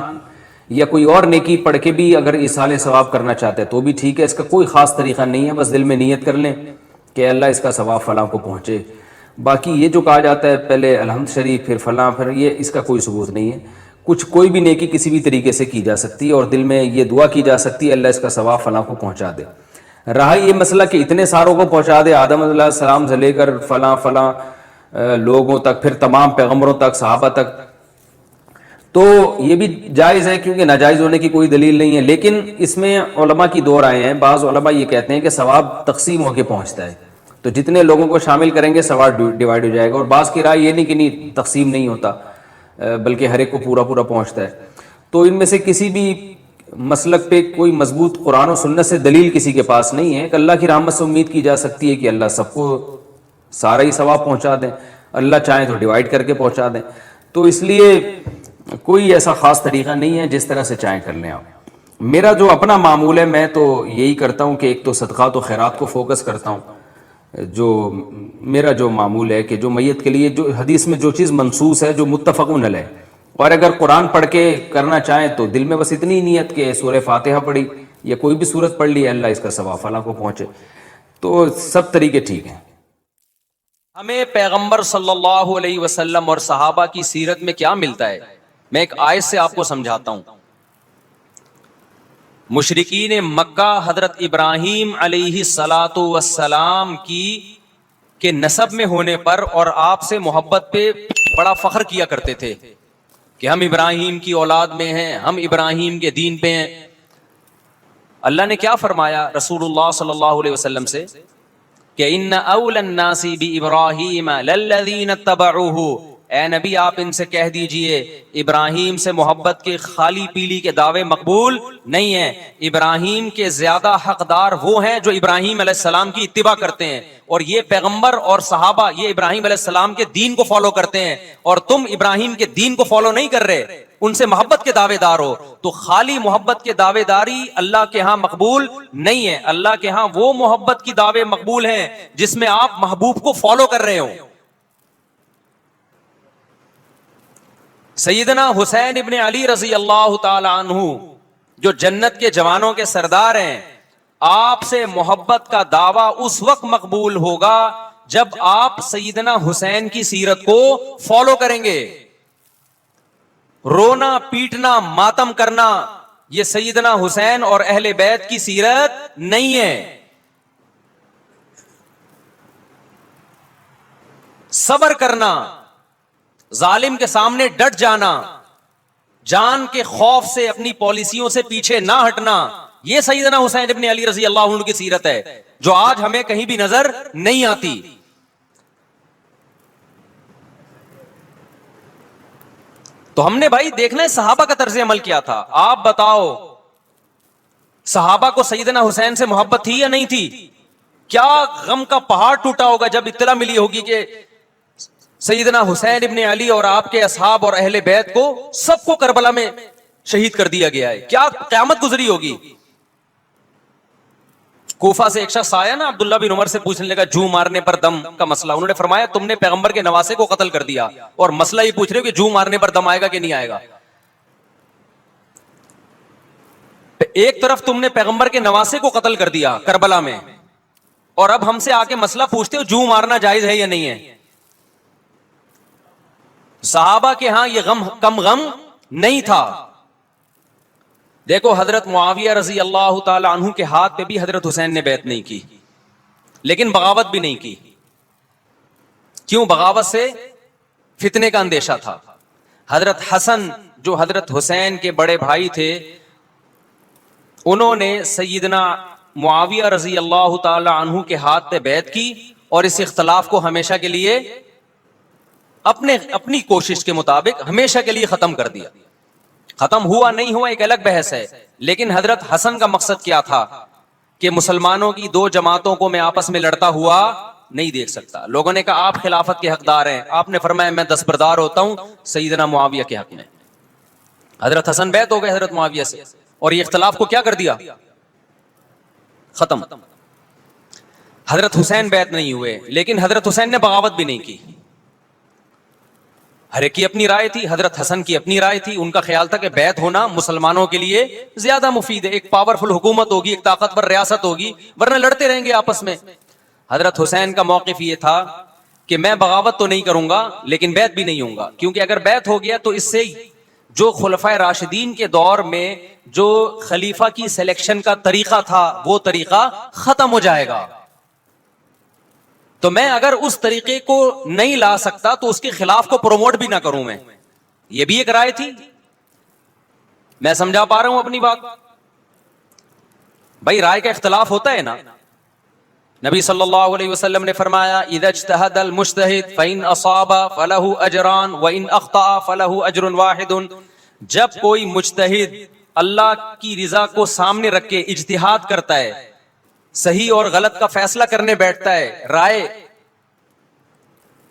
یا کوئی اور نیکی پڑھ کے بھی اگر ایصال ثواب کرنا چاہتے ہیں تو بھی ٹھیک ہے، اس کا کوئی خاص طریقہ نہیں ہے، بس دل میں نیت کر لیں کہ اللہ اس کا ثواب فلاں کو پہنچے۔ باقی یہ جو کہا جاتا ہے پہلے الحمد شریف پھر فلاں پھر یہ، اس کا کوئی ثبوت نہیں ہے۔ کوئی بھی نیکی کسی بھی طریقے سے کی جا سکتی ہے، اور دل میں یہ دعا کی جا سکتی ہے اللہ اس کا ثواب فلاں کو پہنچا دے۔ رہا یہ مسئلہ کہ اتنے ساروں کو پہنچا دے، آدم علیہ السلام سے لے کر فلاں لوگوں تک، پھر تمام پیغمبروں تک، صحابہ تک، تو یہ بھی جائز ہے کیونکہ ناجائز ہونے کی کوئی دلیل نہیں ہے. لیکن اس میں علماء کی دو رائے ہیں. بعض علماء یہ کہتے ہیں کہ ثواب تقسیم ہو کے پہنچتا ہے, تو جتنے لوگوں کو شامل کریں گے ثواب ڈیوائڈ ہو جائے گا. اور بعض کی رائے یہ نہیں کہ نہیں تقسیم نہیں ہوتا بلکہ ہر ایک کو پورا پورا پہنچتا ہے. تو ان میں سے کسی بھی مسلک پہ کوئی مضبوط قرآن و سنت سے دلیل کسی کے پاس نہیں ہے. کہ اللہ کی رحمت سے امید کی جا سکتی ہے کہ اللہ سب کو سارا ہی ثواب پہنچا دیں, اللہ چاہیں تو ڈیوائڈ کر کے پہنچا دیں. تو اس لیے کوئی ایسا خاص طریقہ نہیں ہے, جس طرح سے چاہیں کر لیں آپ. میرا جو اپنا معمول ہے, میں تو یہی کرتا ہوں کہ ایک تو صدقات و خیرات کو فوکس کرتا ہوں. جو میرا جو معمول ہے کہ جو میت کے لیے جو حدیث میں جو چیز منصوص ہے, جو متفقون علیہ, اور اگر قرآن پڑھ کے کرنا چاہیں تو دل میں بس اتنی نیت کہ سورہ فاتحہ پڑھی یا کوئی بھی سورت پڑھ لی, اللہ اس کا ثواب فلاں کو پہنچے. تو سب طریقے ٹھیک ہیں. ہمیں پیغمبر صلی اللہ علیہ وسلم اور صحابہ کی سیرت میں کیا ملتا ہے؟ میں ایک آیت سے آپ کو سمجھاتا ہوں. مشرکین مکہ حضرت ابراہیم علیہ الصلاۃ والسلام کے نسب میں ہونے پر اور آپ سے محبت پہ بڑا فخر کیا کرتے تھے کہ ہم ابراہیم کی اولاد میں ہیں, ہم ابراہیم کے دین پہ ہیں. اللہ نے کیا فرمایا رسول اللہ صلی اللہ علیہ وسلم سے کہ ان اول الناس بابراہیم للذین اتبعوہ, اے نبی آپ ان سے کہہ دیجئے ابراہیم سے محبت کے خالی پیلی کے دعوے مقبول نہیں ہیں. ابراہیم کے زیادہ حقدار وہ ہیں جو ابراہیم علیہ السلام کی اتباع کرتے ہیں, اور یہ پیغمبر اور صحابہ یہ ابراہیم علیہ السلام کے دین کو فالو کرتے ہیں, اور تم ابراہیم کے دین کو فالو نہیں کر رہے, ان سے محبت کے دعوے دار ہو. تو خالی محبت کے دعوے داری اللہ کے ہاں مقبول نہیں ہے. اللہ کے ہاں وہ محبت کی دعوے مقبول ہیں جس میں آپ محبوب کو فالو کر رہے ہو. سیدنا حسین ابن علی رضی اللہ تعالی عنہ جو جنت کے جوانوں کے سردار ہیں, آپ سے محبت کا دعویٰ اس وقت مقبول ہوگا جب آپ سیدنا حسین کی سیرت کو فالو کریں گے. رونا پیٹنا ماتم کرنا یہ سیدنا حسین اور اہل بیت کی سیرت نہیں ہے. صبر کرنا, ظالم کے سامنے ڈٹ جانا, جان کے خوف سے اپنی پالیسیوں سے پیچھے نہ ہٹنا, یہ سیدنا حسین ابن علی رضی اللہ عنہ کی سیرت ہے جو آج ہمیں کہیں بھی نظر نہیں آتی. تو ہم نے بھائی دیکھنا ہے صحابہ کا طرز عمل کیا تھا. آپ بتاؤ صحابہ کو سیدنا حسین سے محبت تھی یا نہیں تھی؟ کیا غم کا پہاڑ ٹوٹا ہوگا جب اطلاع ملی ہوگی کہ سیدنا حسین ابن علی اور آپ کے اصحاب اور اہل بیت کو سب کو کربلا میں شہید کر دیا گیا ہے. کیا قیامت گزری ہوگی. کوفہ سے ایک شخص آیا نا, عبداللہ بن عمر سے پوچھنے لگا جو مارنے پر دم کا مسئلہ. انہوں نے فرمایا تم نے پیغمبر کے نواسے کو قتل کر دیا اور مسئلہ یہ پوچھ رہے ہو کہ جو مارنے پر دم آئے گا کہ نہیں آئے گا. ایک طرف تم نے پیغمبر کے نواسے کو قتل کر دیا کربلا میں, اور اب ہم سے آ کے مسئلہ پوچھتے ہو جو مارنا جائز ہے یا نہیں ہے. صحابہ کے ہاں یہ غم کم غم نہیں تھا. دیکھو حضرت معاویہ رضی اللہ تعالی عنہ کے ہاتھ پہ بھی حضرت حسین نے بیعت نہیں کی, لیکن بغاوت بھی نہیں کی. کیوں؟ بغاوت سے فتنے کا اندیشہ تھا. حضرت حسن جو حضرت حسین کے بڑے بھائی تھے, انہوں نے سیدنا معاویہ رضی اللہ تعالی عنہ کے ہاتھ پہ بیعت کی اور اس اختلاف کو ہمیشہ کے لیے اپنی کوشش کے مطابق ہمیشہ کے لیے ختم کر دیا. ختم ہوا نہیں ہوا ایک الگ بحث ہے, لیکن حضرت حسن کا مقصد کیا تھا کہ مسلمانوں کی دو جماعتوں کو میں آپس میں لڑتا ہوا نہیں دیکھ سکتا. لوگوں نے کہا آپ خلافت کے حقدار ہیں, آپ نے فرمایا میں دستبردار ہوتا ہوں سیدنا معاویہ کے حق میں. حضرت حسن بیعت ہو گئے حضرت معاویہ سے, اور یہ اختلاف کو کیا کر دیا؟ ختم. حضرت حسین بیعت نہیں ہوئے, لیکن حضرت حسین نے بغاوت بھی نہیں کی. ہر ایک کی اپنی رائے تھی, حضرت حسن کی اپنی رائے تھی. ان کا خیال تھا کہ بیعت ہونا مسلمانوں کے لیے زیادہ مفید ہے, ایک پاورفل حکومت ہوگی, ایک طاقتور ریاست ہوگی, ورنہ لڑتے رہیں گے آپس میں. حضرت حسین کا موقف یہ تھا کہ میں بغاوت تو نہیں کروں گا لیکن بیعت بھی نہیں ہوں گا, کیونکہ اگر بیعت ہو گیا تو اس سے جو خلفائے راشدین کے دور میں جو خلیفہ کی سلیکشن کا طریقہ تھا وہ طریقہ ختم ہو جائے گا. تو میں اگر اس طریقے کو نہیں لا سکتا تو اس کے خلاف کو پروموٹ بھی نہ کروں میں. یہ بھی ایک رائے تھی. میں سمجھا پا رہا ہوں اپنی بات؟ بھائی رائے کا اختلاف ہوتا ہے نا. نبی صلی اللہ علیہ وسلم نے فرمایا اذا اجتہد المجتہد فإن اصاب فلہ اجران وإن اخطأ فلہ اجر واحد. جب کوئی مجتہد اللہ کی رضا کو سامنے رکھ کے اجتہاد کرتا ہے, صحیح اور غلط کا فیصلہ کرنے بیٹھتا ہے, رائے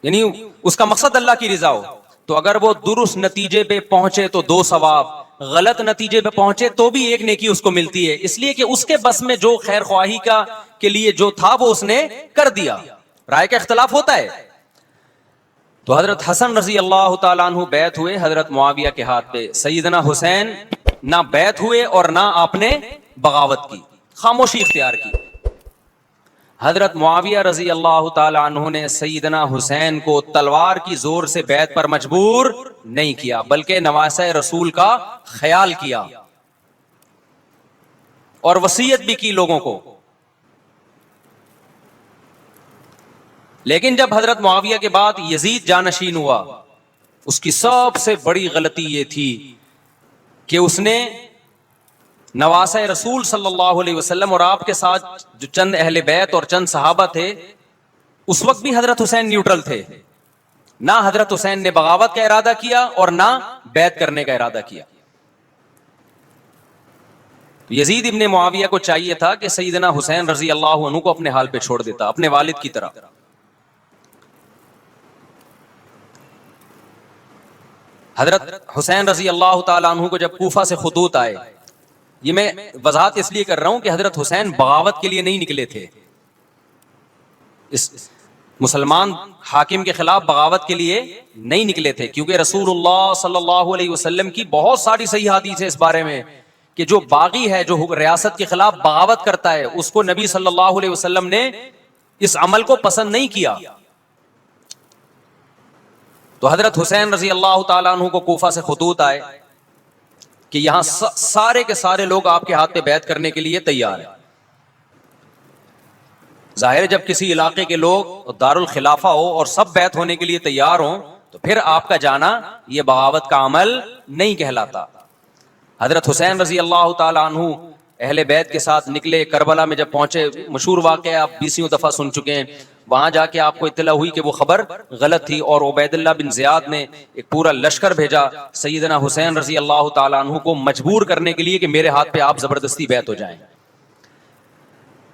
یعنی اس کا مقصد اللہ کی رضا ہو, تو اگر وہ درست نتیجے پہ پہنچے تو 2 ثواب, غلط نتیجے پہ پہنچے تو بھی 1 نیکی اس کو ملتی ہے, اس لیے کہ اس کے بس میں جو خیر خواہی کا کے لیے جو تھا وہ اس نے کر دیا. رائے کا اختلاف ہوتا ہے. تو حضرت حسن رضی اللہ تعالیٰ عنہ بیعت ہوئے حضرت معاویہ کے ہاتھ پہ. سیدنا حسین نہ بیعت ہوئے اور نہ آپ نے بغاوت کی, خاموشی اختیار کی. حضرت معاویہ رضی اللہ تعالی عنہ نے سیدنا حسین کو تلوار کی زور سے بیعت پر مجبور نہیں کیا, بلکہ نواسہ رسول کا خیال کیا اور وصیت بھی کی لوگوں کو. لیکن جب حضرت معاویہ کے بعد یزید جانشین ہوا, اس کی سب سے بڑی غلطی یہ تھی کہ اس نے نواسہ رسول صلی اللہ علیہ وسلم اور آپ کے ساتھ جو چند اہل بیت اور چند صحابہ تھے, اس وقت بھی حضرت حسین نیوٹرل تھے. نہ حضرت حسین نے بغاوت کا ارادہ کیا اور نہ بیعت کرنے کا ارادہ کیا. یزید ابن معاویہ کو چاہیے تھا کہ سیدنا حسین رضی اللہ عنہ کو اپنے حال پہ چھوڑ دیتا, اپنے والد کی طرح. حضرت حسین رضی اللہ تعالیٰ عنہ کو جب کوفہ سے خطوط آئے, یہ میں وضاحت اس لیے کر رہا ہوں کہ حضرت حسین بغاوت کے لیے نہیں نکلے تھے, اس مسلمان حاکم کے خلاف بغاوت کے لیے نہیں نکلے تھے, کیونکہ رسول اللہ صلی اللہ علیہ وسلم کی بہت ساری صحیح حدیث ہے اس بارے میں کہ جو باغی ہے, جو ریاست کے خلاف بغاوت کرتا ہے, اس کو نبی صلی اللہ علیہ وسلم نے اس عمل کو پسند نہیں کیا. تو حضرت حسین رضی اللہ تعالیٰ عنہ کو کوفہ سے خطوط آئے کہ یہاں سارے کے سارے لوگ آپ کے ہاتھ پہ بیعت کرنے کے لیے تیار ہیں. ظاہر ہے جب کسی علاقے کے لوگ دارالخلافہ ہو اور سب بیعت ہونے کے لیے تیار ہوں تو پھر آپ کا جانا یہ بغاوت کا عمل نہیں کہلاتا. حضرت حسین رضی اللہ تعالیٰ عنہ اہل بیت کے ساتھ نکلے. کربلا میں جب پہنچے, مشہور واقعہ آپ 20 دفعہ سن چکے ہیں, وہاں جا کے آپ کو اطلاع ہوئی کہ وہ خبر غلط تھی اور عبید اللہ بن زیاد نے ایک پورا لشکر بھیجا سیدنا حسین رضی اللہ تعالیٰ عنہ کو مجبور کرنے کے لیے کہ میرے ہاتھ پہ آپ زبردستی بیعت ہو جائیں.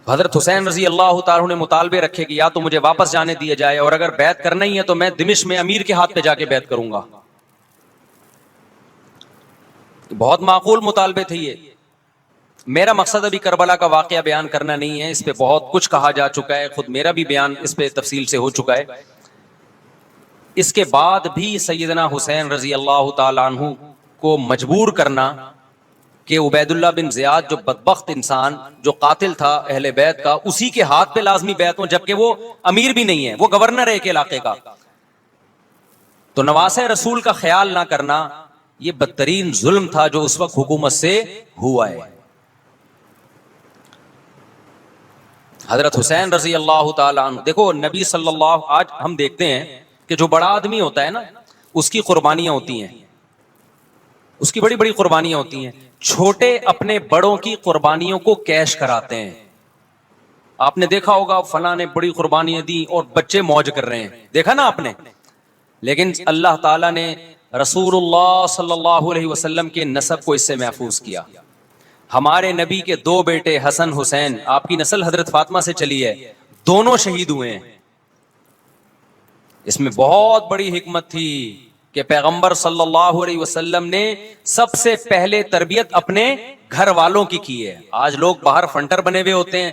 حضرت حسین رضی اللہ تعالیٰ عنہ نے مطالبے رکھے کہ یا تو مجھے واپس جانے دیا جائے, اور اگر بیعت کرنا ہی ہے تو میں دمشق میں امیر کے ہاتھ پہ جا کے بیعت کروں گا. بہت معقول مطالبے تھے یہ. میرا مقصد ابھی کربلا کا واقعہ بیان کرنا نہیں ہے, اس پہ بہت کچھ کہا جا چکا ہے, خود میرا بھی بیان اس پہ تفصیل سے ہو چکا ہے. اس کے بعد بھی سیدنا حسین رضی اللہ تعالیٰ عنہ کو مجبور کرنا کہ عبید اللہ بن زیاد جو بدبخت انسان جو قاتل تھا اہل بیت کا, اسی کے ہاتھ پہ لازمی بیعت ہوں, جبکہ وہ امیر بھی نہیں ہے, وہ گورنر ہے ایک علاقے کا. تو نواسہ رسول کا خیال نہ کرنا یہ بدترین ظلم تھا جو اس وقت حکومت سے ہوا ہے. حضرت حسین رضی اللہ تعالیٰ عنہ, دیکھو نبی صلی اللہ, آج ہم دیکھتے ہیں کہ جو بڑا آدمی ہوتا ہے نا اس کی قربانیاں ہوتی ہیں, اس کی بڑی بڑی قربانیاں ہوتی ہیں. چھوٹے اپنے بڑوں کی قربانیوں کو کیش کراتے ہیں. آپ نے دیکھا ہوگا فلاں نے بڑی قربانیاں دی اور بچے موج کر رہے ہیں, دیکھا نا آپ نے. لیکن اللہ تعالیٰ نے رسول اللہ صلی اللہ علیہ وسلم کے نسب کو اس سے محفوظ کیا. ہمارے نبی کے 2 بیٹے حسن حسین, آپ کی نسل حضرت فاطمہ سے چلی ہے, دونوں شہید ہوئے ہیں. اس میں بہت بڑی حکمت تھی کہ پیغمبر صلی اللہ علیہ وسلم نے سب سے پہلے تربیت اپنے گھر والوں کی ہے. آج لوگ باہر فنٹر بنے ہوئے ہوتے ہیں,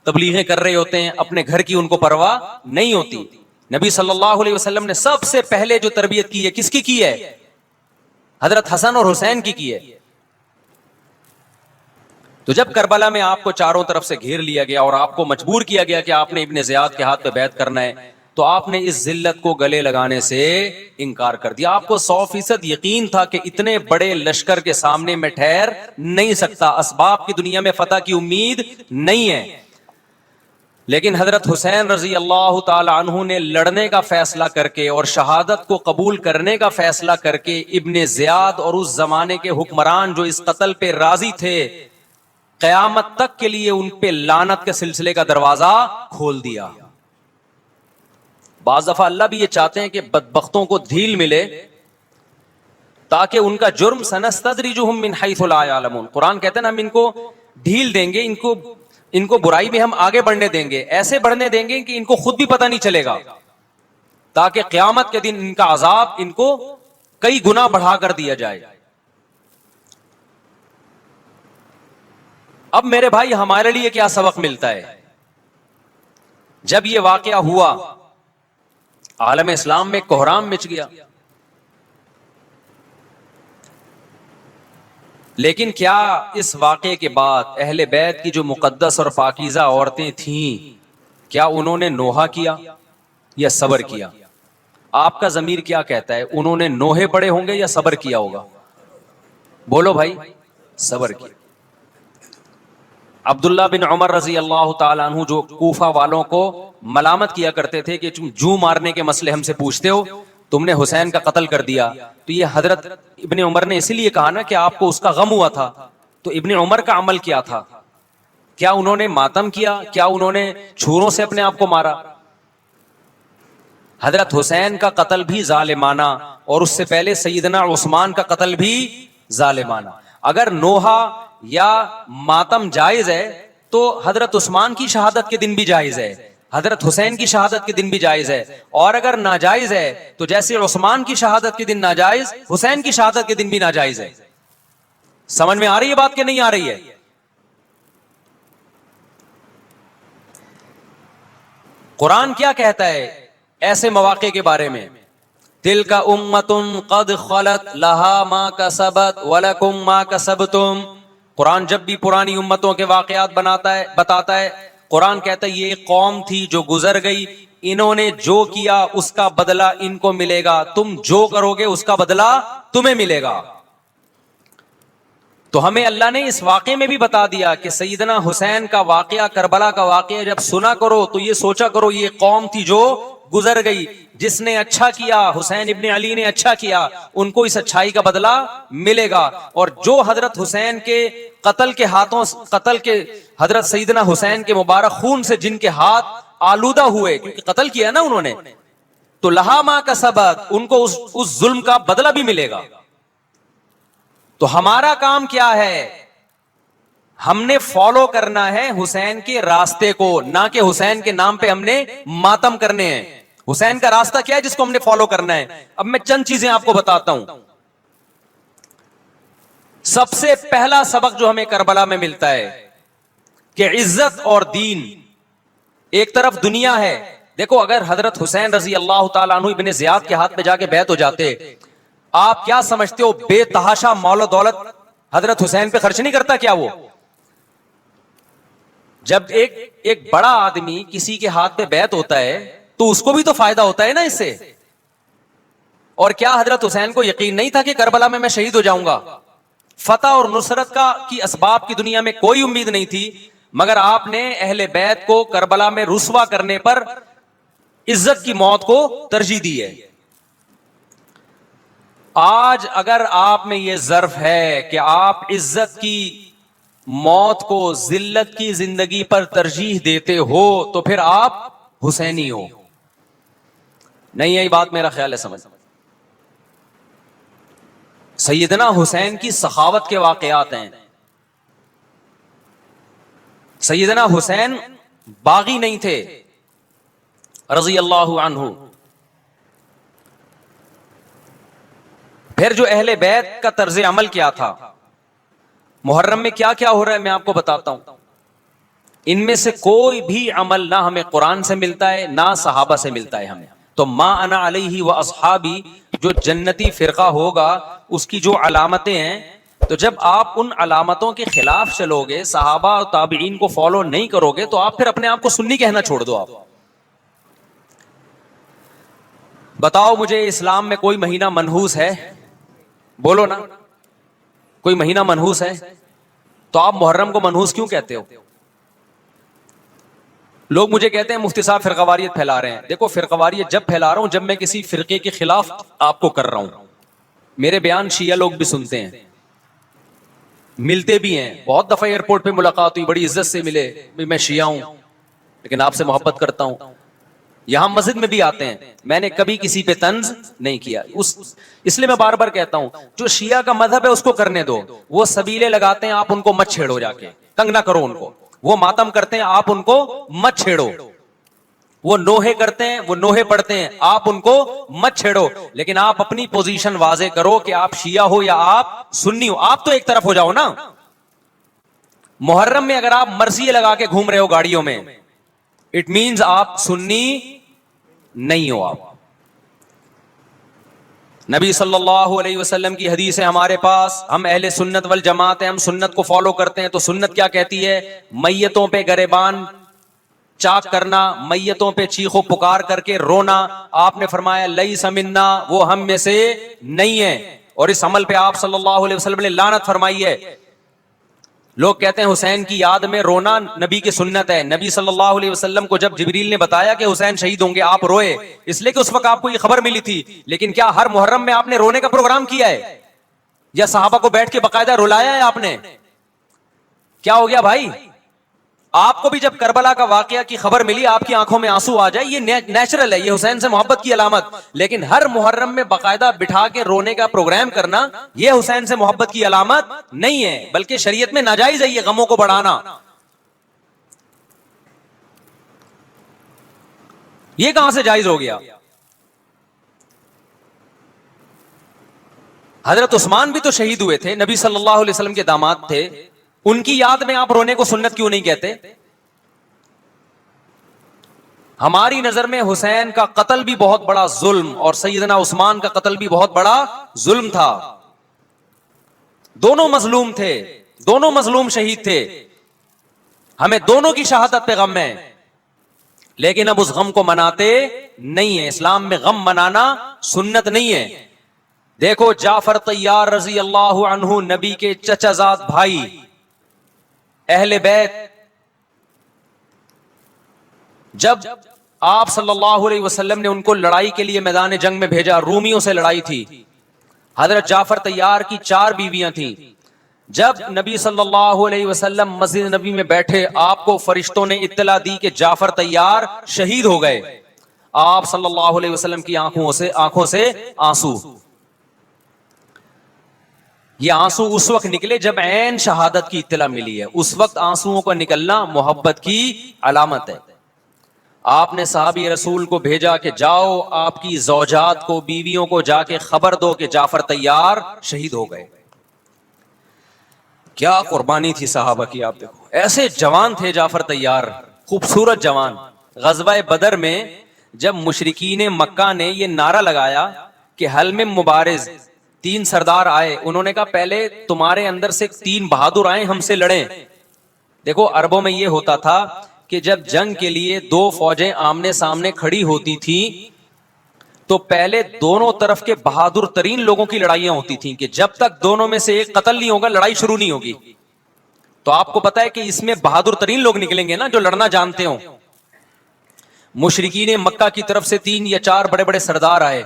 تبلیغیں کر رہے ہوتے ہیں, اپنے گھر کی ان کو پرواہ نہیں ہوتی. نبی صلی اللہ علیہ وسلم نے سب سے پہلے جو تربیت کی ہے, کس کی ہے؟ حضرت حسن اور حسین کی ہے. تو جب کربلا میں آپ کو چاروں طرف سے گھیر لیا گیا اور آپ کو مجبور کیا گیا کہ آپ نے ابن زیاد کے ہاتھ پہ بیعت کرنا ہے, تو آپ نے اس ذلت کو گلے لگانے سے انکار کر دیا. آپ کو 100% یقین تھا کہ اتنے بڑے لشکر کے سامنے میں ٹھہر نہیں سکتا, اسباب کی دنیا میں فتح کی امید نہیں ہے. لیکن حضرت حسین رضی اللہ تعالی عنہ نے لڑنے کا فیصلہ کر کے اور شہادت کو قبول کرنے کا فیصلہ کر کے ابن زیاد اور اس زمانے کے حکمران جو اس قتل پہ راضی تھے، قیامت تک کے لیے ان پہ لعنت کے سلسلے کا دروازہ کھول دیا. بعض دفعہ اللہ بھی یہ چاہتے ہیں کہ بدبختوں کو ڈھیل ملے تاکہ ان کا جرم سنستدرجہم من حیث لا یعلمون. قرآن کہتے ہیں نا ہم ان کو ڈھیل دیں گے، ان کو برائی میں ہم آگے بڑھنے دیں گے، ایسے بڑھنے دیں گے کہ ان کو خود بھی پتہ نہیں چلے گا، تاکہ قیامت کے دن ان کا عذاب ان کو کئی گنا بڑھا کر دیا جائے. اب میرے بھائی ہمارے لیے کیا سبق ملتا ہے؟ جب یہ واقعہ ہوا عالم اسلام میں کوہرام مچ گیا، لیکن کیا اس واقعے کے بعد اہل بیت کی جو مقدس اور پاکیزہ عورتیں تھیں، کیا انہوں نے نوحہ کیا یا صبر کیا؟ آپ کا ضمیر کیا کہتا ہے؟ انہوں نے نوحے پڑے ہوں گے یا صبر کیا ہوگا؟ بولو بھائی. صبر کیا. عبداللہ بن عمر رضی اللہ تعالیٰ عنہ جو کوفہ والوں کو ملامت کیا کرتے تھے کہ تم جو مارنے کے مسئلے ہم سے پوچھتے ہو، تم نے حسین کا قتل کر دیا، تو یہ حضرت ابن عمر نے اسی لیے کہا نا کہ آپ کو اس کا غم ہوا تھا. تو ابن عمر کا عمل کیا تھا؟ کیا انہوں نے ماتم کیا؟ کیا انہوں نے چھوروں سے اپنے آپ کو مارا؟ حضرت حسین کا قتل بھی ظالمانہ، اور اس سے پہلے سیدنا عثمان کا قتل بھی ظالمانہ. اگر نوحہ یا ماتم جائز ہے تو حضرت عثمان کی شہادت کے دن بھی جائز ہے، حضرت حسین کی شہادت کے دن بھی جائز ہے. اور اگر ناجائز ہے تو جیسے عثمان کی شہادت کے دن ناجائز، حسین کی شہادت کے دن بھی ناجائز ہے. سمجھ میں آ رہی ہے بات کہ نہیں آ رہی ہے؟ قرآن کیا کہتا ہے ایسے مواقع کے بارے میں؟ تلک امۃ قد خلت لہا ما کسبت ولکم ما کسبتم. قرآن جب بھی پرانی امتوں کے واقعات بتاتا ہے، قرآن کہتا ہے یہ قوم تھی جو گزر گئی، انہوں نے جو کیا اس کا بدلہ ان کو ملے گا، تم جو کرو گے اس کا بدلہ تمہیں ملے گا. تو ہمیں اللہ نے اس واقعے میں بھی بتا دیا کہ سیدنا حسین کا واقعہ، کربلا کا واقعہ جب سنا کرو تو یہ سوچا کرو یہ قوم تھی جو گزر گئی، جس نے اچھا کیا، حسین ابن علی نے اچھا کیا، ان کو اس اچھائی کا بدلہ ملے گا. اور جو حضرت حسین کے قتل کے حضرت سیدنا حسین کے مبارک خون سے جن کے ہاتھ آلودہ ہوئے، کیونکہ قتل کیا نا انہوں نے، تو لہا ما کسبت، ان کو اس ظلم کا بدلہ بھی ملے گا. تو ہمارا کام کیا ہے؟ ہم نے فالو کرنا ہے حسین کے راستے کو، نہ کہ حسین کے نام پہ ہم نے ماتم کرنے ہیں. حسین کا راستہ کیا ہے جس کو ہم نے فالو کرنا ہے؟ اب میں چند چیزیں آپ کو بتاتا ہوں. سب سے پہلا سبق جو ہمیں کربلا میں ملتا ہے کہ عزت اور دین، ایک طرف دنیا ہے. دیکھو اگر حضرت حسین رضی اللہ تعالیٰ عنہ ابن زیاد کے ہاتھ پہ جا کے بیعت ہو جاتے، آپ کیا سمجھتے ہو بے تحاشا مال و دولت حضرت حسین پہ خرچ نہیں کرتا کیا وہ؟ جب ایک بڑا آدمی کسی کے ہاتھ پہ بیعت ہوتا ہے تو اس کو بھی تو فائدہ ہوتا ہے نا اس سے. اور کیا حضرت حسین کو یقین نہیں تھا کہ کربلا میں شہید ہو جاؤں گا؟ فتح اور نصرت کی اسباب کی دنیا میں کوئی امید نہیں تھی، مگر آپ نے اہل بیت کو کربلا میں رسوا کرنے پر عزت کی موت کو ترجیح دی ہے. آج اگر آپ میں یہ ظرف ہے کہ آپ عزت کی موت کو ذلت کی زندگی پر ترجیح دیتے ہو تو پھر آپ حسینی ہو. نہیں یہی بات میرا خیال ہے سمجھ. سیدنا حسین کی سخاوت کے واقعات ہیں. سیدنا حسین باغی نہیں تھے رضی اللہ عنہ. پھر جو اہل بیت کا طرز عمل کیا تھا، محرم میں کیا کیا ہو رہا ہے میں آپ کو بتاتا ہوں. ان میں سے کوئی بھی عمل نہ ہمیں قرآن سے ملتا ہے نہ صحابہ سے ملتا ہے ہمیں. تو ما انا علیہ و اصحابی جو جنتی فرقہ ہوگا اس کی جو علامتیں ہیں، تو جب آپ ان علامتوں کے خلاف چلو گے، صحابہ اور تابعین کو فالو نہیں کرو گے، تو آپ پھر اپنے آپ کو سنی کہنا چھوڑ دو. آپ بتاؤ مجھے اسلام میں کوئی مہینہ منحوس ہے؟ بولو نا، کوئی مہینہ منحوس ہے؟ تو آپ محرم کو منحوس کیوں کہتے ہو؟ لوگ مجھے کہتے ہیں مفتی صاحب فرقہ واریت پھیلا رہے ہیں. دیکھو فرقہ واریت جب پھیلا رہا ہوں جب میں کسی فرقے کے خلاف آپ کو کر رہا ہوں. میرے بیان شیعہ لوگ بھی سنتے ہیں, ملتے بھی ہیں, بہت دفعہ ایئرپورٹ پہ ملاقات ہوئی, بڑی عزت سے ملے, میں شیعہ ہوں لیکن آپ سے محبت کرتا ہوں. یہاں مسجد میں بھی آتے ہیں, میں نے کبھی کسی پہ طنز نہیں کیا. اس لیے میں بار بار کہتا ہوں جو شیعہ کا مذہب ہے اس کو کرنے دو. وہ سبیلے لگاتے ہیں, آپ ان کو مت چھیڑو, جا کے تنگ نہ کرو ان کو. وہ ماتم کرتے ہیں, آپ ان کو مت چھیڑو. وہ نوحے کرتے ہیں, وہ نوحے پڑھتے ہیں, آپ ان کو مت چھیڑو. لیکن آپ اپنی پوزیشن واضح کرو کہ آپ شیعہ ہو یا آپ سنی ہو. آپ تو ایک طرف ہو جاؤ نا. محرم میں اگر آپ مرثیے لگا کے گھوم رہے ہو گاڑیوں میں, اٹ مینز آپ سنی نہیں ہو. آپ نبی صلی اللہ علیہ وسلم کی حدیث ہے ہمارے پاس, ہم اہل سنت والجماعت ہیں, ہم سنت کو فالو کرتے ہیں. تو سنت کیا کہتی ہے؟ میتوں پہ گریبان چاک کرنا, میتوں پہ چیخ و پکار کر کے رونا. آپ نے فرمایا لیس منا, وہ ہم میں سے نہیں ہے. اور اس عمل پہ آپ صلی اللہ علیہ وسلم نے لعنت فرمائی ہے. لوگ کہتے ہیں حسین کی یاد میں رونا نبی کی سنت ہے. نبی صلی اللہ علیہ وسلم کو جب جبریل نے بتایا کہ حسین شہید ہوں گے, آپ روئے, اس لیے کہ اس وقت آپ کو یہ خبر ملی تھی. لیکن کیا ہر محرم میں آپ نے رونے کا پروگرام کیا ہے, یا صحابہ کو بیٹھ کے باقاعدہ رلایا ہے آپ نے؟ کیا ہو گیا بھائی؟ آپ کو بھی جب کربلا کا واقعہ کی خبر ملی آپ کی آنکھوں میں آنسو آ جائے, یہ نیچرل ہے, یہ حسین سے محبت کی علامت. لیکن ہر محرم میں باقاعدہ بٹھا کے رونے کا پروگرام کرنا یہ حسین سے محبت کی علامت نہیں ہے, بلکہ شریعت میں ناجائز ہے یہ غموں کو بڑھانا. یہ کہاں سے جائز ہو گیا؟ حضرت عثمان بھی تو شہید ہوئے تھے, نبی صلی اللہ علیہ وسلم کے داماد تھے. ان کی یاد میں آپ رونے کو سنت کیوں نہیں کہتے؟ ہماری نظر میں حسین کا قتل بھی بہت بڑا ظلم, اور سیدنا عثمان کا قتل بھی بہت بڑا ظلم تھا. دونوں مظلوم تھے, دونوں مظلوم شہید تھے. ہمیں دونوں کی شہادت پہ غم ہے, لیکن اب اس غم کو مناتے نہیں ہیں. اسلام میں غم منانا سنت نہیں ہے. دیکھو جعفر طیار رضی اللہ عنہ, نبی کے چچا زاد بھائی, اہل بیت, جب آپ صلی اللہ علیہ وسلم نے ان کو لڑائی کے لیے میدان جنگ میں بھیجا, رومیوں سے لڑائی تھی. حضرت جعفر طیار کی 4 بیویاں تھیں. جب نبی صلی اللہ علیہ وسلم مسجد نبی میں بیٹھے, آپ کو فرشتوں نے اطلاع دی کہ جعفر طیار شہید ہو گئے. آپ صلی اللہ علیہ وسلم کی آنکھوں سے آنسو. یہ آنسو اس وقت نکلے جب عین شہادت کی اطلاع ملی ہے. اس وقت آنسوؤں کا نکلنا محبت کی علامت ہے. آپ نے صحابی رسول کو بھیجا کہ جاؤ آپ کی زوجات کو, بیویوں کو جا کے خبر دو کہ جعفر طیار شہید ہو گئے. کیا قربانی تھی صحابہ کی, آپ دیکھو ایسے جوان تھے جعفر طیار, خوبصورت جوان. غزوہ بدر میں جب مشرکین مکہ نے یہ نعرہ لگایا کہ حل میں مبارز, 3 سردار آئے, انہوں نے کہا پہلے تمہارے اندر سے 3 بہادر آئیں ہم سے لڑیں. دیکھو عربوں میں یہ ہوتا تھا کہ جب جنگ کے لیے 2 فوجیں آمنے سامنے کھڑی ہوتی تھیں تو پہلے دونوں طرف کے بہادر ترین لوگوں کی لڑائیاں ہوتی تھیں کہ جب تک دونوں میں سے ایک قتل نہیں ہوگا لڑائی شروع نہیں ہوگی. تو آپ کو پتا ہے کہ اس میں بہادر ترین لوگ نکلیں گے نا جو لڑنا جانتے ہوں. مشرکین مکہ کی طرف سے 3 یا 4 بڑے بڑے سردار آئے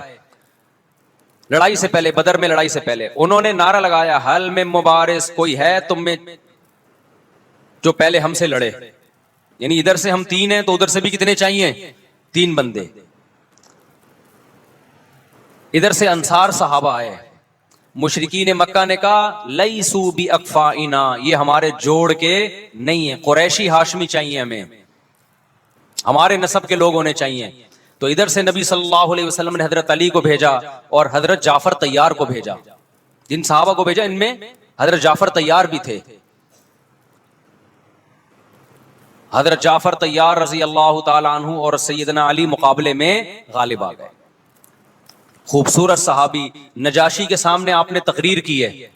لڑائی سے پہلے, بدر میں لڑائی سے پہلے. انہوں نے نعرہ لگایا حل میں مبارز, کوئی ہے تم میں جو پہلے ہم سے لڑے. یعنی ادھر سے ہم 3 ہیں تو ادھر سے بھی کتنے چاہیے, 3 بندے. ادھر سے انصار صحابہ آئے. مشرکین مکہ نے کہا لیسو بی اکفائنا, یہ ہمارے جوڑ کے نہیں ہیں, قریشی ہاشمی چاہیے ہمیں, ہمارے نسب کے لوگ ہونے چاہیے. تو ادھر سے نبی صلی اللہ علیہ وسلم نے حضرت علی کو بھیجا اور حضرت جعفر طیار کو بھیجا. جن صحابہ کو بھیجا ان میں حضرت جعفر طیار بھی تھے. حضرت جعفر طیار رضی اللہ تعالی عنہ اور سیدنا علی مقابلے میں غالب آ گئے. خوبصورت صحابی, نجاشی کے سامنے آپ نے تقریر کی ہے,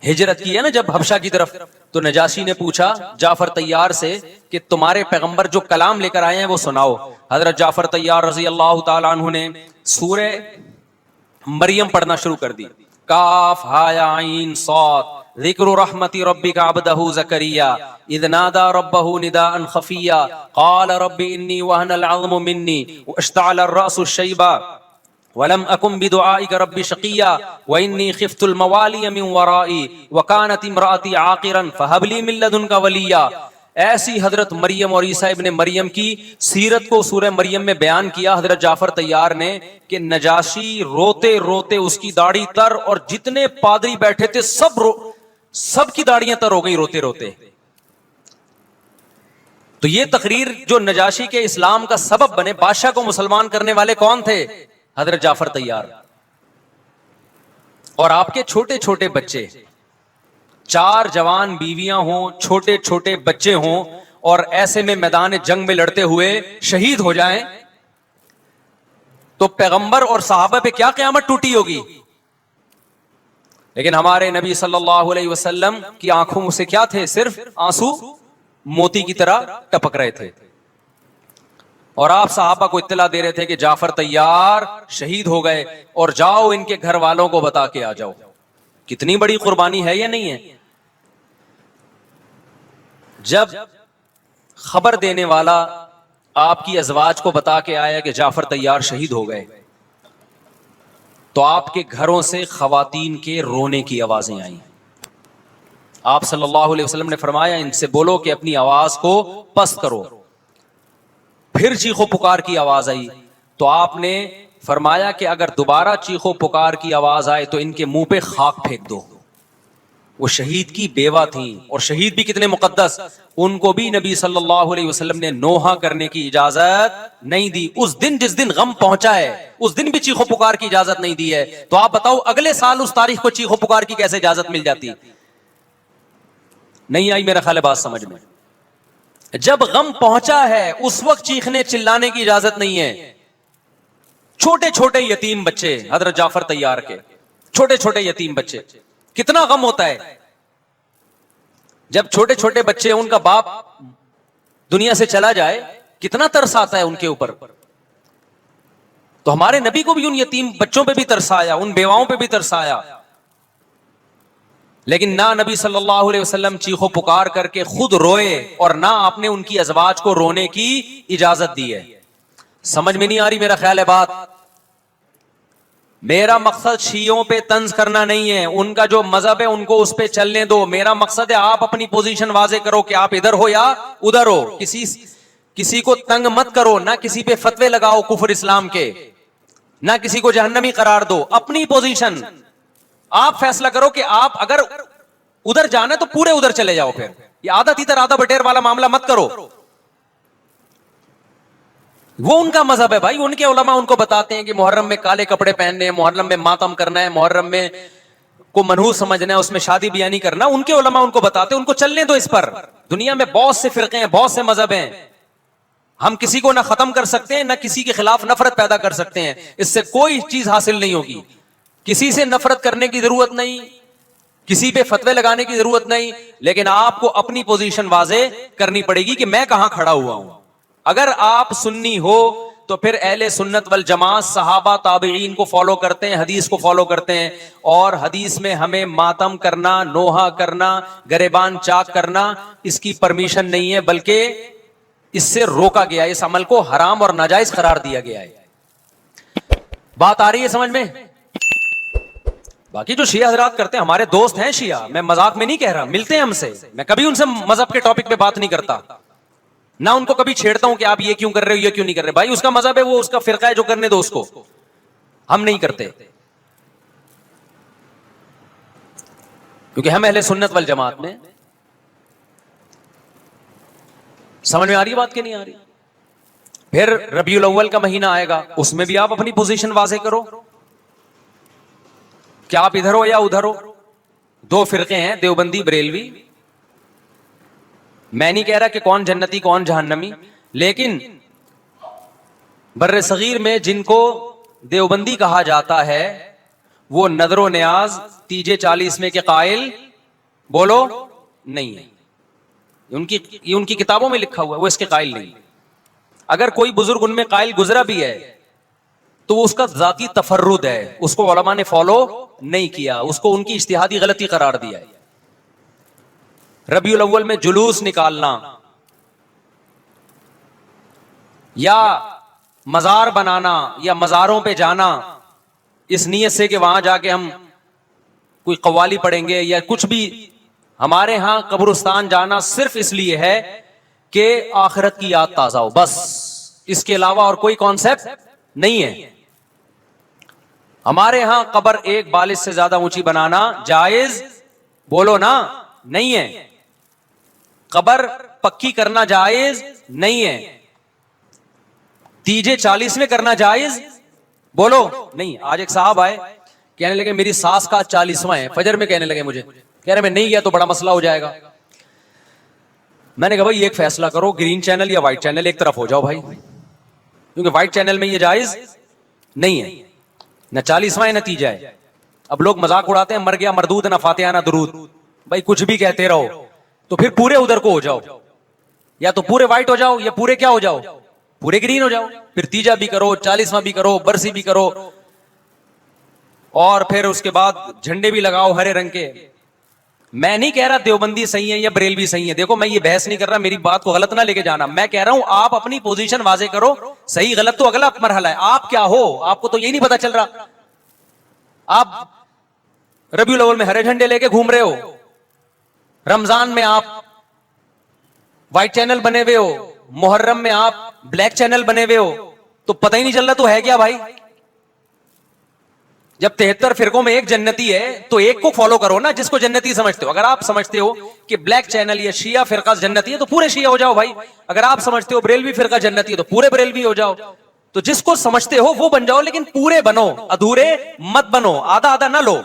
ہجرت کی ہے نا جب حبشہ کی طرف, تو نجاشی نے پوچھا جعفر طیار سے کہ تمہارے پیغمبر جو کلام لے کر آئے ہیں وہ سناؤ. حضرت جعفر طیار رضی اللہ تعالی عنہ نے سورہ مریم پڑھنا شروع کر دی. کاف ہا یا عین صاد ذکر رحمت ربک عبدہ زکریا اذ نادى ربه نداء خفیا قال رب انی وهن العظم منی واشتعل الرأس شیبا ولم اکن بدعائک رب شقیا وانی خفت الموالی من ورائی وکانت امرأتی عاقرا فہب لی من لدنک ولیا. ایسی حضرت مریم اور عیسیٰ ابن مریم کی سیرت کو سورہ مریم میں بیان کیا حضرت جعفر طیار نے کہ نجاشی روتے روتے اس کی داڑھی تر اور جتنے پادری بیٹھے تھے سب کی داڑیاں تر ہو گئی روتے روتے. تو یہ تقریر جو نجاشی کے اسلام کا سبب بنے، بادشاہ کو مسلمان کرنے والے کون تھے؟ حضرت جعفر طیار. اور آپ کے چھوٹے چھوٹے بچے، 4 جوان بیویاں ہوں، چھوٹے چھوٹے بچے ہوں، اور ایسے میں میدان جنگ میں لڑتے ہوئے شہید ہو جائیں تو پیغمبر اور صحابہ پہ کیا قیامت ٹوٹی ہوگی. لیکن ہمارے نبی صلی اللہ علیہ وسلم کی آنکھوں سے کیا تھے؟ صرف آنسو موتی کی طرح ٹپک رہے تھے. اور آپ صحابہ کو اطلاع دے رہے تھے کہ جعفر طیار شہید ہو گئے اور جاؤ ان کے گھر والوں کو بتا کے آ جاؤ. کتنی بڑی قربانی ہے یا نہیں ہے؟ جب خبر دینے والا آپ کی ازواج کو بتا کے آیا کہ جعفر طیار شہید ہو گئے تو آپ کے گھروں سے خواتین کے رونے کی آوازیں آئیں. آپ صلی اللہ علیہ وسلم نے فرمایا ان سے بولو کہ اپنی آواز کو پست کرو. پھر چیخو پکار کی آواز آئی تو آپ نے فرمایا کہ اگر دوبارہ چیخو پکار کی آواز آئے تو ان کے منہ پہ خاک پھینک دو. وہ شہید کی بیوہ تھیں، اور شہید بھی کتنے مقدس، ان کو بھی نبی صلی اللہ علیہ وسلم نے نوحہ کرنے کی اجازت نہیں دی. اس دن جس دن غم پہنچا ہے اس دن بھی چیخو پکار کی اجازت نہیں دی ہے. تو آپ بتاؤ اگلے سال اس تاریخ کو چیخو پکار کی کیسے اجازت مل جاتی؟ نہیں آئی میرا خیال ہے بات سمجھ میں. جب غم پہنچا ہے اس وقت چیخنے چلانے کی اجازت نہیں ہے. چھوٹے چھوٹے یتیم بچے حضرت جعفر طیار کے، چھوٹے چھوٹے یتیم بچے، کتنا غم ہوتا ہے جب چھوٹے چھوٹے بچے ان کا باپ دنیا سے چلا جائے، کتنا ترس آتا ہے ان کے اوپر. تو ہمارے نبی کو بھی ان یتیم بچوں پہ بھی ترس آیا، ان بیواؤں پہ بھی ترس آیا. لیکن نہ نبی صلی اللہ علیہ وسلم چیخو پکار کر کے خود روئے اور نہ آپ نے ان کی ازواج کو رونے کی اجازت دی ہے. سمجھ میں نہیں آ رہی میرا خیال ہے بات. میرا مقصد شیعوں پہ طنز کرنا نہیں ہے، ان کا جو مذہب ہے ان کو اس پہ چلنے دو. میرا مقصد ہے آپ اپنی پوزیشن واضح کرو کہ آپ ادھر ہو یا ادھر ہو. کسی کو تنگ مت کرو، نہ کسی پہ فتوے لگاؤ کفر اسلام کے، نہ کسی کو جہنمی قرار دو. اپنی پوزیشن آپ فیصلہ کرو کہ آپ اگر ادھر جانا تو پورے ادھر چلے جاؤ. پھر یہ آدھا تیتر آدھا بٹیر والا معاملہ مت کرو. وہ ان کا مذہب ہے بھائی، ان کے علماء ان کو بتاتے ہیں کہ محرم میں کالے کپڑے پہننے ہیں، محرم میں ماتم کرنا ہے، محرم میں کو منحوس سمجھنا ہے، اس میں شادی بیاہ نہیں کرنا. ان کے علماء ان کو بتاتے ہیں، ان کو چلنے دو اس پر. دنیا میں بہت سے فرقے ہیں، بہت سے مذہب ہیں. ہم کسی کو نہ ختم کر سکتے ہیں نہ کسی کے خلاف نفرت پیدا کر سکتے ہیں. اس سے کوئی چیز حاصل نہیں ہوگی. کسی سے نفرت کرنے کی ضرورت نہیں، کسی پہ فتوے لگانے کی ضرورت نہیں، لیکن آپ کو اپنی پوزیشن واضح کرنی پڑے گی کہ میں کہاں کھڑا ہوا ہوں. اگر آپ سنی ہو تو پھر اہل سنت والجماعت صحابہ تابعین کو فالو کرتے ہیں، حدیث کو فالو کرتے ہیں. اور حدیث میں ہمیں ماتم کرنا، نوحہ کرنا، گریبان چاک کرنا اس کی پرمیشن نہیں ہے، بلکہ اس سے روکا گیا ہے. اس عمل کو حرام اور ناجائز قرار دیا گیا ہے. بات آ رہی ہے سمجھ میں؟ باقی جو شیعہ حضرات کرتے ہیں، ہمارے دوست ہیں شیعہ، میں مذاق میں نہیں کہہ رہا، ملتے ہیں ہم سے، میں کبھی ان سے مذہب کے ٹاپک پہ بات نہیں کرتا، نہ ان کو کبھی چھیڑتا ہوں کہ آپ یہ کیوں کر رہے ہو، یہ کیوں نہیں کر رہے. بھائی اس کا مذہب ہے، وہ اس کا فرقہ ہے، جو کرنے دو اس کو. ہم نہیں کرتے کیونکہ ہم اہل سنت والجماعت میں. سمجھ میں آ رہی بات کہ نہیں آ رہی؟ پھر ربیع الاول کا مہینہ آئے گا، اس میں بھی آپ اپنی پوزیشن واضح کرو کہ آپ ادھر ہو یا ادھر ہو. 2 فرقے ہیں، دیوبندی بریلوی. میں نہیں کہہ رہا کہ کون جنتی کون جہنمی، لیکن بر صغیر میں جن کو دیوبندی کہا جاتا ہے وہ نظر و نیاز تیجے 40 میں کے قائل بولو نہیں ہے. یہ ان کی کتابوں میں لکھا ہوا ہے، وہ اس کے قائل نہیں. اگر کوئی بزرگ ان میں قائل گزرا بھی ہے تو وہ اس کا ذاتی تفرد ہے، اس کو علماء نے فالو نہیں کیا، اس کو ان کی اجتہادی غلطی قرار دیا ہے. ربیع الاول میں جلوس نکالنا یا مزار بنانا یا مزاروں پہ جانا اس نیت سے کہ وہاں جا کے ہم کوئی قوالی پڑھیں گے یا کچھ بھی، ہمارے ہاں قبرستان جانا صرف اس لیے ہے کہ آخرت کی یاد تازہ ہو، بس اس کے علاوہ اور کوئی کانسیپٹ نہیں ہے۔ ہمارے ہاں قبر ایک بالش سے زیادہ اونچی بنانا جائز بولو نا نہیں ہے، قبر پکی کرنا جائز نہیں ہے، تیجے 40 میں کرنا جائز بولو نہیں۔ آج ایک صاحب آئے کہنے لگے میری ساس کا 40واں ہے، فجر میں کہنے لگے مجھے، کہہ رہے میں نہیں گیا تو بڑا مسئلہ ہو جائے گا۔ میں نے کہا بھائی ایک فیصلہ کرو، گرین چینل یا وائٹ چینل، ایک طرف ہو جاؤ بھائی، کیونکہ وائٹ چینل میں یہ جائز نہیں ہے، نہ 40واں ہے نہ تیجا ہے۔ اب لوگ مذاق اڑاتے ہیں مر گیا مردود نہ فاتحہ نہ درود، بھائی کچھ بھی کہتے رہو تو پھر پورے ادھر کو ہو جاؤ، یا تو پورے وائٹ ہو جاؤ یا پورے کیا ہو جاؤ، پورے گرین ہو جاؤ، پھر تیجا بھی کرو 40واں بھی کرو برسی بھی کرو، اور پھر اس کے بعد جھنڈے بھی لگاؤ ہرے رنگ کے۔ میں نہیں کہہ رہا دیوبندی صحیح ہے یا بریلوی صحیح ہے، دیکھو میں یہ بحث نہیں کر رہا، میری بات کو غلط نہ لے کے جانا، میں کہہ رہا ہوں آپ اپنی پوزیشن واضح کرو، صحیح غلط تو اگلا مرحلہ ہے، آپ کیا ہو آپ کو تو یہی نہیں پتا چل رہا۔ آپ ربیع الاول میں ہرے جھنڈے لے کے گھوم رہے ہو، رمضان میں آپ وائٹ چینل بنے ہوئے ہو، محرم میں آپ بلیک چینل بنے ہوئے ہو، تو پتہ ہی نہیں چل رہا تو ہے کیا بھائی؟ جب 73 فرقوں میں ایک جنتی ہے تو ایک کو فالو کرو نا جس کو جنتی سمجھتے ہو۔ اگر آپ سمجھتے ہو کہ بلیک چینل یا شیعہ فرقہ جنتی ہے تو پورے شیعہ ہو جاؤ بھائی، اگر آپ سمجھتے ہو بریلوی فرقہ جنتی ہے تو پورے بریلوی ہو جاؤ، تو جس کو سمجھتے ہو وہ بن جاؤ، لیکن پورے بنو، ادھورے مت بنو، آدھا آدھا نہ لو۔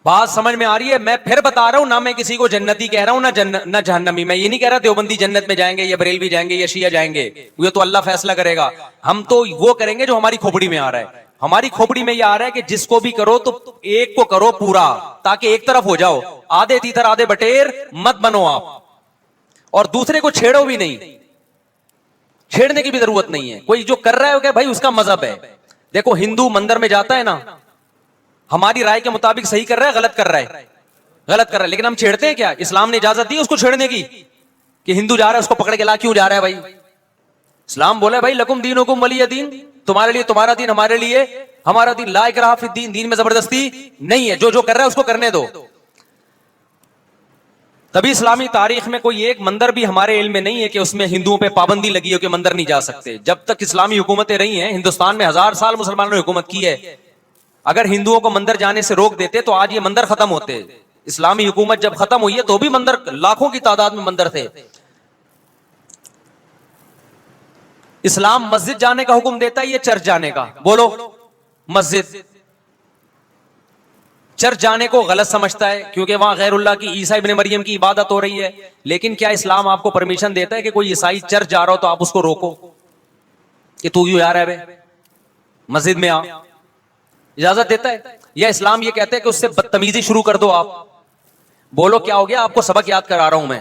بات سمجھ میں آ رہی ہے؟ میں پھر بتا رہا ہوں، نہ میں کسی کو جنتی کہہ رہا ہوں نہ جہنمی، میں یہ نہیں کہہ رہا دیوبندی جنت میں جائیں گے یا بریلوی جائیں گے یا شیعہ جائیں گے، یہ تو اللہ فیصلہ کرے گا، ہم تو وہ کریں گے جو ہماری کھوپڑی میں آ رہا ہے۔ ہماری کھوپڑی میں یہ آ رہا ہے کہ جس کو بھی کرو تو ایک کو کرو پورا، تاکہ ایک طرف ہو جاؤ، آدھے تیتر آدھے بٹیر مت بنو آپ، اور دوسرے کو چھیڑو بھی نہیں، چھیڑنے کی بھی ضرورت نہیں ہے۔ کوئی جو کر رہا ہے کہ بھائی اس کا مذہب ہے، دیکھو ہندو مندر میں جاتا ہے نا، ہماری رائے کے مطابق صحیح کر رہا ہے غلط کر رہا ہے، غلط کر رہا ہے، لیکن ہم چھیڑتے ہیں کیا؟ اسلام نے اجازت دی اس کو چھیڑنے کی کہ ہندو جا رہا ہے اس کو پکڑ کے لا کیوں جا رہا ہے بھائی؟ اسلام بولا بھائی لکم دینکم ولی دین، تمہارے لیے تمہارا دین، ہمارے لیے ہمارا دین، لا اکراہ فی الدین، دین میں زبردستی نہیں ہے، جو کر رہا ہے اس کو کرنے دو۔ تبھی اسلامی تاریخ میں کوئی ایک مندر بھی ہمارے علم میں نہیں ہے کہ اس میں ہندوؤں پہ پابندی لگی ہو کہ مندر نہیں جا سکتے۔ جب تک اسلامی حکومتیں رہی ہیں، ہندوستان میں 1000 سال مسلمانوں نے حکومت کی ہے، اگر ہندوؤں کو مندر جانے سے روک دیتے تو آج یہ مندر ختم ہوتے۔ اسلامی حکومت جب ختم ہوئی ہے تو بھی مندر لاکھوں کی تعداد میں مندر تھے۔ اسلام مسجد جانے کا حکم دیتا ہے یا چرچ جانے کا؟ بولو مسجد۔ چرچ جانے کو غلط سمجھتا ہے کیونکہ وہاں غیر اللہ کی، عیسیٰ ابن مریم کی عبادت ہو رہی ہے، لیکن کیا اسلام آپ کو پرمیشن دیتا ہے کہ کوئی عیسائی چرچ جا رہا ہو تو آپ اس کو روکو کہ تو یوں جا رہا ہے بے مسجد میں آ؟ اجازت دیتا ہے؟ یا اسلام یہ کہتا ہے کہ اس سے بدتمیزی شروع کر دو آپ؟ بولو کیا ہو گیا؟ آپ کو سبق یاد کرا رہا ہوں میں،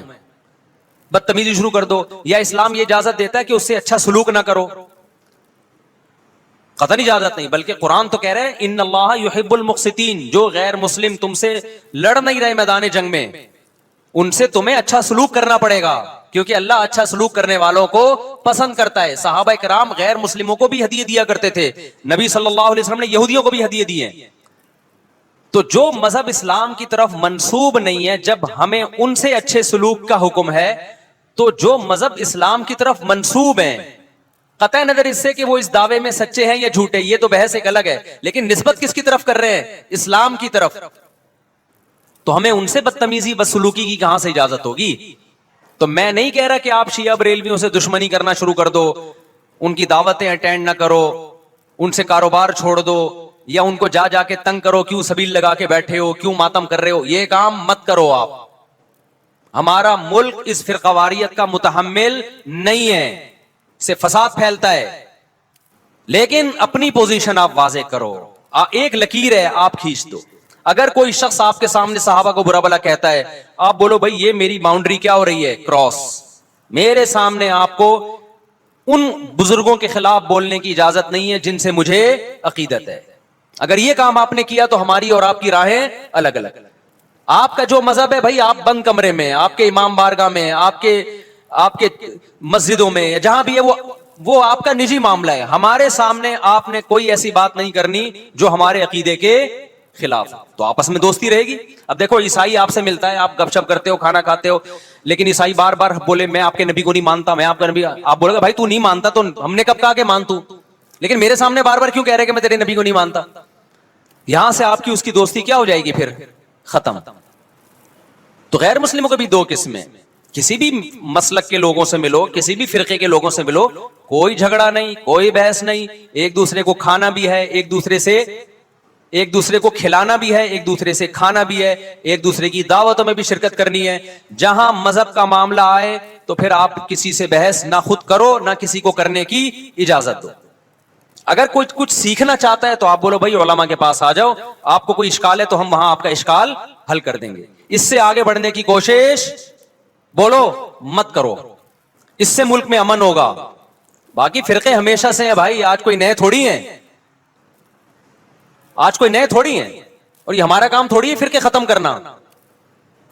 بدتمیزی شروع کر دو۔ یا اسلام یہ اجازت دیتا ہے کہ اس سے اچھا سلوک نہ کرو؟ قطعاً اجازت نہیں، بلکہ قرآن تو کہہ رہے ہیں ان اللہ یحب المقسطین، جو غیر مسلم تم سے لڑ نہیں رہے میدان جنگ میں، ان سے تمہیں اچھا سلوک کرنا پڑے گا، کیونکہ اللہ اچھا سلوک کرنے والوں کو پسند کرتا ہے۔ صحابہ کرام غیر مسلموں کو بھی ہدیے دیا کرتے تھے، نبی صلی اللہ علیہ وسلم نے یہودیوں کو بھی ہدیے دیے ہیں۔ تو جو مذہب اسلام کی طرف منسوب نہیں ہے، جب ہمیں ان سے اچھے سلوک کا حکم ہے، تو جو مذہب اسلام کی طرف منسوب ہیں، قطع نظر اس سے کہ وہ اس دعوے میں سچے ہیں یا جھوٹے، یہ تو بحث ایک الگ ہے، لیکن نسبت کس کی طرف کر رہے ہیں؟ اسلام کی طرف۔ تو ہمیں ان سے بدتمیزی بدسلوکی کی کہاں سے اجازت ہوگی؟ تو میں نہیں کہہ رہا کہ آپ شیعہ بریلویوں سے دشمنی کرنا شروع کر دو، ان کی دعوتیں اٹینڈ نہ کرو، ان سے کاروبار چھوڑ دو، یا ان کو جا کے تنگ کرو، کیوں سبیل لگا کے بیٹھے ہو، کیوں ماتم کر رہے ہو، یہ کام مت کرو آپ۔ ہمارا ملک اس فرقواریت کا متحمل نہیں ہے، سے فساد پھیلتا ہے، لیکن اپنی پوزیشن آپ واضح کرو، ایک لکیر ہے آپ کھینچ دو۔ اگر کوئی شخص آپ کے سامنے صحابہ کو برا بھلا کہتا ہے، آپ بولو بھائی یہ میری باؤنڈری کیا ہو رہی ہے؟ کراس۔ میرے سامنے آپ کو ان بزرگوں کے خلاف بولنے کی اجازت نہیں ہے جن سے مجھے عقیدت ہے۔ اگر یہ کام آپ نے کیا تو ہماری اور آپ کی راہیں الگ الگ۔ آپ کا جو مذہب ہے بھائی، آپ بند کمرے میں، آپ کے امام بارگاہ میں، آپ کے مسجدوں میں، جہاں بھی ہے وہ آپ کا نجی معاملہ ہے. ہمارے سامنے آپ نے کوئی ایسی بات نہیں کرنی جو ہمارے عقیدے کے خلاف. تو آپس میں دوستی رہے گی. اب دیکھو عیسائی آپ سے ملتا ہے، آپ گپ شپ کرتے ہو، کھانا کھاتے ہو، لیکن عیسائی بار بار بولے میں آپ کے نبی کو نہیں مانتا، میں آپ کا نبی، آپ بولے گا بھائی تو نہیں مانتا تو ہم نے کب کہا کہ مان تو، لیکن میرے سامنے بار بار کیوں کہہ رہے کہ میں تیرے نبی کو نہیں مانتا؟ یہاں سے آپ کی اس کی دوستی کیا ہو جائے گی پھر؟ ختم. تو غیر مسلموں کے بھی دو قسمیں، کسی بھی مسلک کے لوگوں سے ملو، کسی بھی فرقے کے لوگوں سے ملو، کوئی جھگڑا نہیں، کوئی بحث نہیں، ایک دوسرے کو کھانا بھی ہے، ایک دوسرے کو کھلانا بھی ہے، ایک دوسرے سے کھانا بھی ہے، ایک دوسرے کی دعوتوں میں بھی شرکت کرنی ہے. جہاں مذہب کا معاملہ آئے تو پھر آپ کسی سے بحث نہ خود کرو نہ کسی کو کرنے کی اجازت دو. اگر کوئی کچھ سیکھنا چاہتا ہے تو آپ بولو بھائی علماء کے پاس آ جاؤ، آپ کو کوئی اشکال ہے تو ہم وہاں آپ کا اشکال حل کر دیں گے. اس سے آگے بڑھنے کی کوشش بولو مت کرو، اس سے ملک میں امن ہوگا. باقی فرقے ہمیشہ سے ہیں بھائی، آج کوئی نئے تھوڑی ہیں، اور یہ ہمارا کام تھوڑی ہے فرقے ختم کرنا.